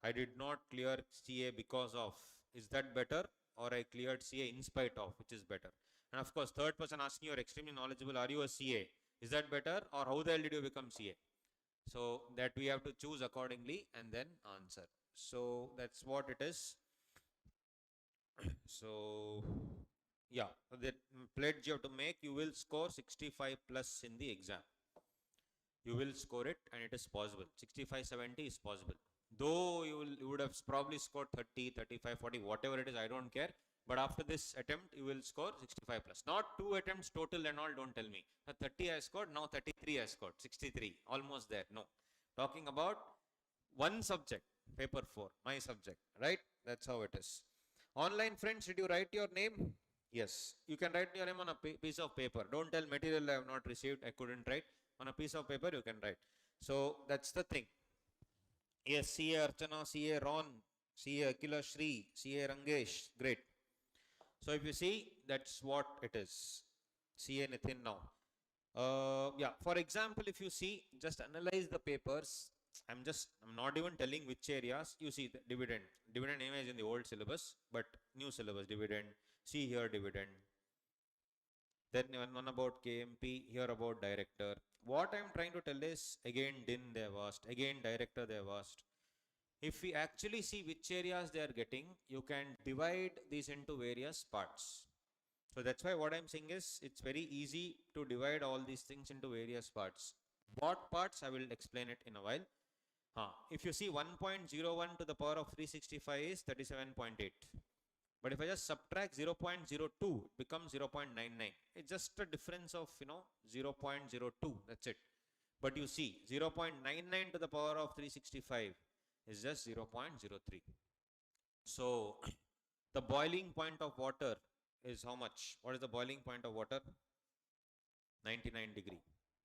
I did not clear CA because of. Is that better? Or I cleared CA in spite of, which is better? And of course, third person asking, you're extremely knowledgeable. Are you a CA? Is that better? Or how the hell did you become CA? So that we have to choose accordingly and then answer. So that's what it is. So yeah, the pledge you have to make, you will score 65 plus in the exam. You will score it and it is possible. 65, 70 is possible. Though you would have probably scored 30, 35, 40, whatever it is, I don't care. But after this attempt, you will score 65 plus. Not 2 attempts total and all, don't tell me. 30 I scored, now 33 I scored, 63, almost there. No. Talking about one subject, paper 4, my subject, right? That's how it is. Online friends, did you write your name? Yes. You can write your name on a piece of paper. Don't tell material I have not received, I couldn't write. On a piece of paper, you can write. So that's the thing. Yes, CA Archana, CA Ron, CA Akila Shri, CA Rangesh. Great. So if you see, that's what it is. CA Nithin now. Yeah, for example, if you see, just analyze the papers. I'm not even telling which areas. You see the dividend. Dividend name is in the old syllabus, but new syllabus, dividend. See here, dividend. Then one about KMP, here about director. What I'm trying to tell is, again, DIN they have asked, again, director they have asked. If we actually see which areas they are getting, you can divide these into various parts. So that's why what I'm saying is, it's very easy to divide all these things into various parts. What parts, I will explain it in a while. If you see 1.01 to the power of 365 is 37.8. But if I just subtract 0.02, it becomes 0.99. It's just a difference of, 0.02. That's it. But you see, 0.99 to the power of 365 is just 0.03. So, the boiling point of water is how much? What is the boiling point of water? 99 degree.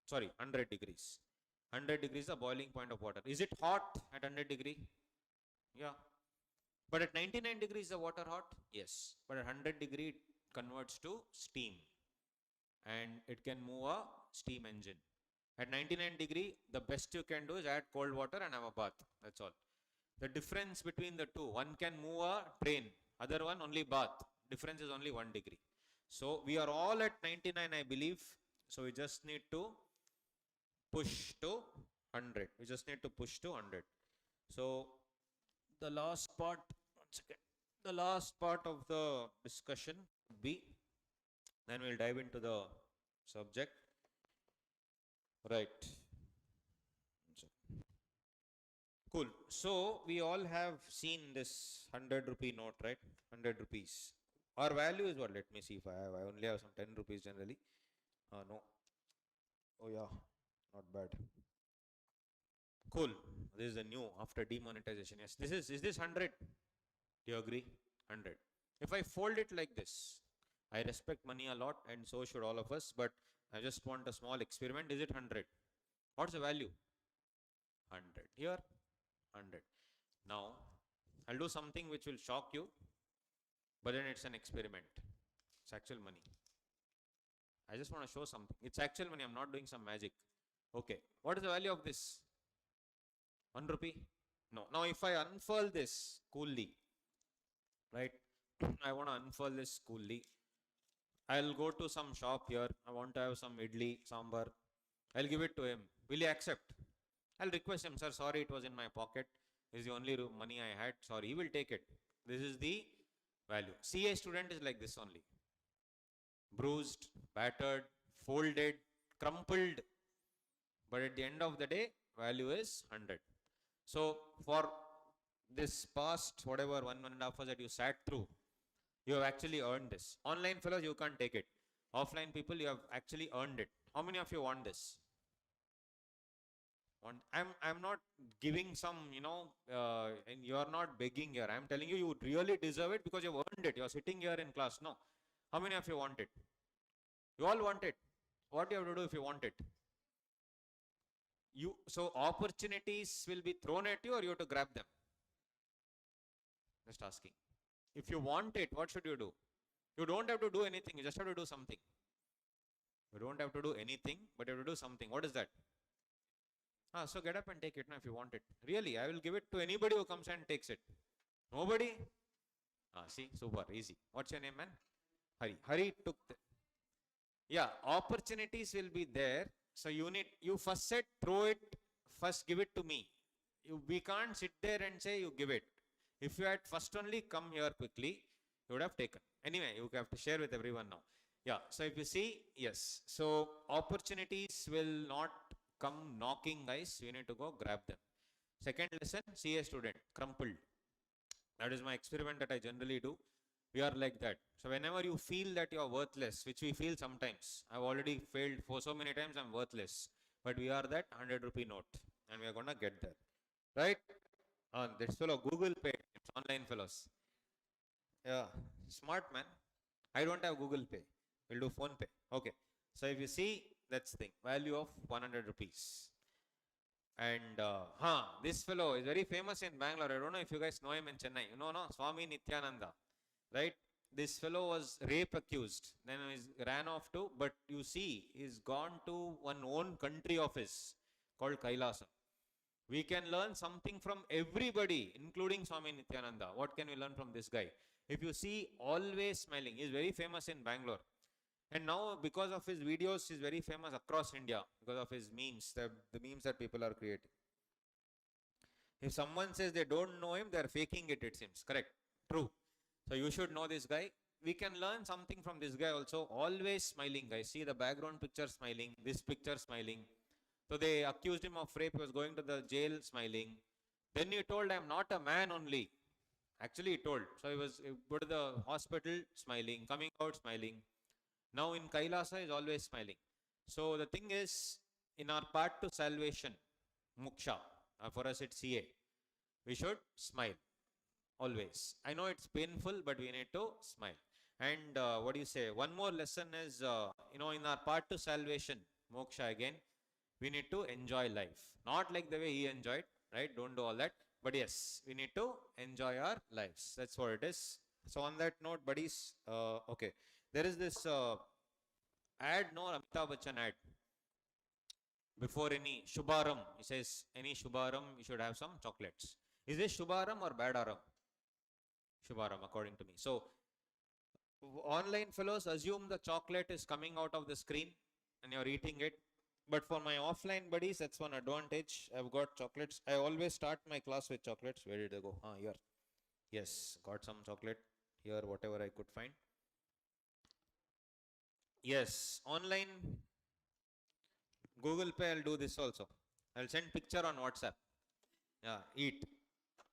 Sorry, 100 degrees. 100 degrees is the boiling point of water. Is it hot at 100 degree? Yeah. But at 99 degrees, is the water hot? Yes. But at 100 degree, it converts to steam. And it can move a steam engine. At 99 degree, the best you can do is add cold water and have a bath. That's all. The difference between the two, one can move a train, other one only bath. Difference is only 1 degree. So we are all at 99, I believe. So we just need to push to 100. We just need to push to 100. So the last part, once again, the last part of the discussion would be, then we'll dive into the subject. Right. Cool. So we all have seen this 100 rupee note, right? 100 rupees. Our value is what? Let me see if I have. I only have some 10 rupees generally. No. Oh yeah, not bad. Cool. This is the new after demonetization. Yes. Is this 100? Do you agree? 100. If I fold it like this, I respect money a lot and so should all of us, but I just want a small experiment. Is it 100? What's the value? 100. Here, 100. Now, I'll do something which will shock you, but then it's an experiment. It's actual money. I just want to show something. It's actual money. I'm not doing some magic. Okay. What is the value of this? 1 rupee? No. Now, if I unfurl this coolly, right? I want to unfurl this coolly. I'll go to some shop here. I want to have some idli, sambar. I'll give it to him. Will he accept? I'll request him, sir, sorry, it was in my pocket. This is the only money I had. Sorry, he will take it. This is the value. CA student is like this only. Bruised, battered, folded, crumpled. But at the end of the day, value is 100. So for this past, whatever, 1.5 hours that you sat through, you have actually earned this. Online fellows, you can't take it. Offline people, you have actually earned it. How many of you want this? I'm not giving some, and you are not begging here. I'm telling you, you would really deserve it because you've earned it. You're sitting here in class. No. How many of you want it? You all want it. What do you have to do if you want it? So opportunities will be thrown at you or you have to grab them? Just asking. If you want it, what should you do? You don't have to do anything. You just have to do something. You don't have to do anything, but you have to do something. What is that? So get up and take it now if you want it. Really, I will give it to anybody who comes and takes it. Nobody? See, super, easy. What's your name, man? Hari. Hari took yeah, opportunities will be there. So you first said, throw it, first give it to me. We can't sit there and say you give it. If you had first only come here quickly, you would have taken. Anyway, you have to share with everyone now. Yeah, so if you see, yes. So opportunities will not come knocking, guys. You need to go grab them. Second lesson, CA student, crumpled. That is my experiment that I generally do. We are like that. So whenever you feel that you are worthless, which we feel sometimes, I've already failed for so many times, I'm worthless. But we are that 100 rupee note, and we are gonna get there, right? This fellow Google Pay, it's online fellows. Yeah, smart man. I don't have Google Pay. We'll do Phone Pay. Okay. So if you see, that's the thing. Value of 100 rupees. And this fellow is very famous in Bangalore. I don't know if you guys know him in Chennai. You know, no? Swami Nityananda, right? This fellow was rape accused. Then he ran off to, but you see, he's gone to one own country of his called Kailasa. We can learn something from everybody, including Swami Nityananda. What can we learn from this guy? If you see, always smiling. He's very famous in Bangalore. And now, because of his videos, he's very famous across India because of his memes, the memes that people are creating. If someone says they don't know him, they're faking it, it seems. Correct. True. So you should know this guy. We can learn something from this guy also. Always smiling, guys. See the background picture smiling, this picture smiling. So they accused him of rape. He was going to the jail smiling. Then he told, I'm not a man only. Actually, he told. So he go to the hospital smiling, coming out smiling. Now in Kailasa is always smiling. So the thing is, in our path to salvation, Muksha, for us it's CA, we should smile always. I know it's painful, but we need to smile. And what do you say? One more lesson is, in our path to salvation, Moksha again, we need to enjoy life. Not like the way he enjoyed, right? Don't do all that. But yes, we need to enjoy our lives. That's what it is. So on that note, buddies, okay. There is this ad, no, Amitabh Bachchan ad. Before any Shubharam, he says, any Shubharam, you should have some chocolates. Is this Shubharam or Badaram? Shubharam, according to me. So, online fellows assume the chocolate is coming out of the screen and you're eating it. But for my offline buddies, that's one advantage. I've got chocolates. I always start my class with chocolates. Where did they go? Here. Yes, got some chocolate here, whatever I could find. Yes, online Google Pay, I'll do this also. I'll send picture on WhatsApp. Yeah, eat.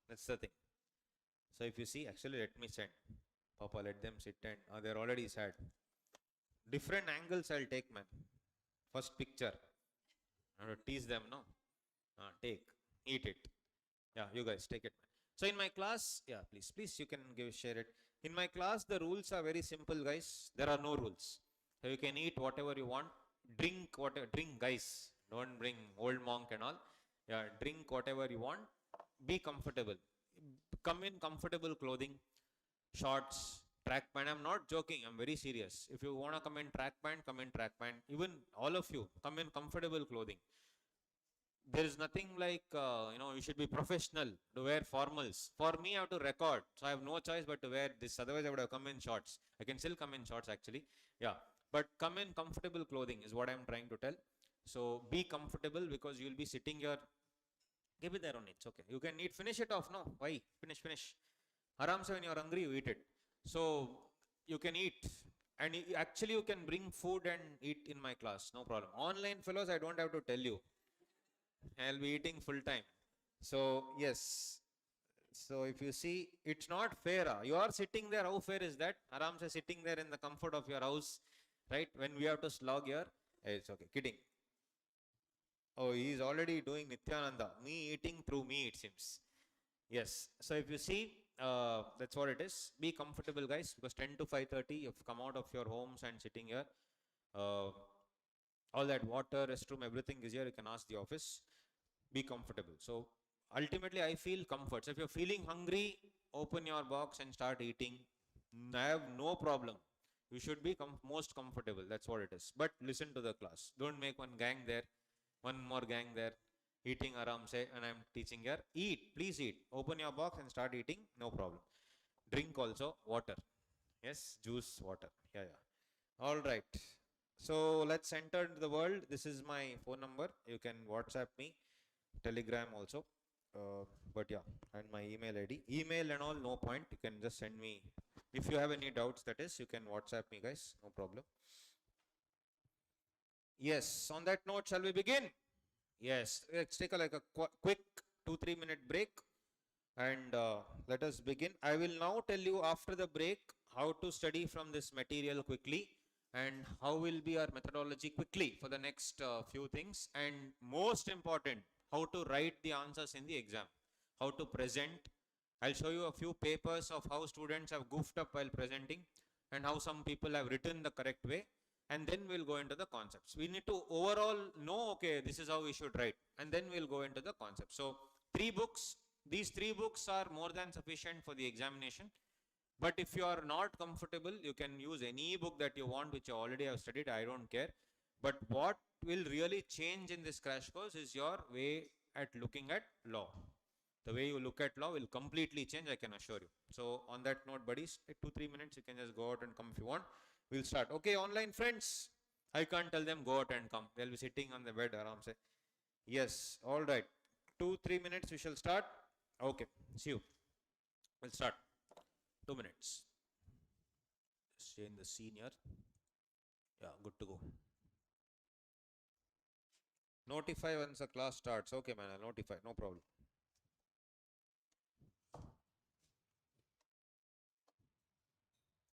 That's the thing. So if you see, actually let me send. Papa, let them sit and they're already sad. Different angles I'll take, man. First picture. I have to tease them, no? Take. Eat it. Yeah, you guys take it. So in my class, yeah, please, you can share it. In my class, the rules are very simple, guys. There are no rules. So you can eat whatever you want. Drink whatever, drink, guys. Don't bring old monk and all. Yeah, drink whatever you want. Be comfortable. Come in comfortable clothing, shorts, track pant. I'm not joking. I'm very serious. If you want to come in track pant, come in track pant. Even all of you, come in comfortable clothing. There is nothing like, you should be professional to wear formals. For me, I have to record. So I have no choice but to wear this. Otherwise, I would have come in shorts. I can still come in shorts actually. Yeah. But come in comfortable clothing is what I'm trying to tell. So be comfortable because you'll be sitting here. Keep it there on it. It's okay. You can eat. Finish it off. No. Why? Finish. Aram se when you're hungry, you eat it. So you can eat. And actually you can bring food and eat in my class. No problem. Online fellows, I don't have to tell you. I'll be eating full time. So yes. So if you see, it's not fair. You are sitting there. How fair is that? Aram se sitting there in the comfort of your house. Right? When we have to slog here. It's okay. Kidding. Oh, he is already doing Nityananda. Me eating through me, it seems. Yes. So if you see, that's what it is. Be comfortable, guys, because 10 to 5:30, you've come out of your homes and sitting here. All that water, restroom, everything is here. You can ask the office. Be comfortable. So ultimately, I feel comfort. So if you're feeling hungry, open your box and start eating. I have no problem. You should be most comfortable. That's what it is. But listen to the class. Don't make one gang there. One more gang there, eating aram say, and I'm teaching here. Eat, please eat. Open your box and start eating, no problem. Drink also, water. Yes, juice, water. Yeah. All right. So let's enter into the world. This is my phone number. You can WhatsApp me, Telegram also. But yeah, and my email ID. Email and all, no point. You can just send me. If you have any doubts, that is, you can WhatsApp me, guys. No problem. Yes, on that note, shall we begin? Yes, let's take a quick 2-3 minute break and let us begin. I will now tell you after the break how to study from this material quickly, and how will be our methodology quickly for the next few things, and most important, how to write the answers in the exam, how to present. I'll show you a few papers of how students have goofed up while presenting and how some people have written the correct way, and then we'll go into the concepts. We need to overall know, okay, this is how we should write, and then we'll go into the concepts. So 3 books, these 3 books are more than sufficient for the examination. But if you are not comfortable, you can use any book that you want, which you already have studied. I don't care. But what will really change in this crash course is your way at looking at law. The way you look at law will completely change, I can assure you. So on that note, buddies, take 2-3 minutes. You can just go out and come if you want. We'll start. Okay, online friends. I can't tell them go out and come. They'll be sitting on the bed around say. Yes, all right. 2-3 minutes, we shall start. Okay, see you. We'll start. 2 minutes. Just change the scene here. Yeah, good to go. Notify once the class starts. Okay, man, I'll notify. No problem.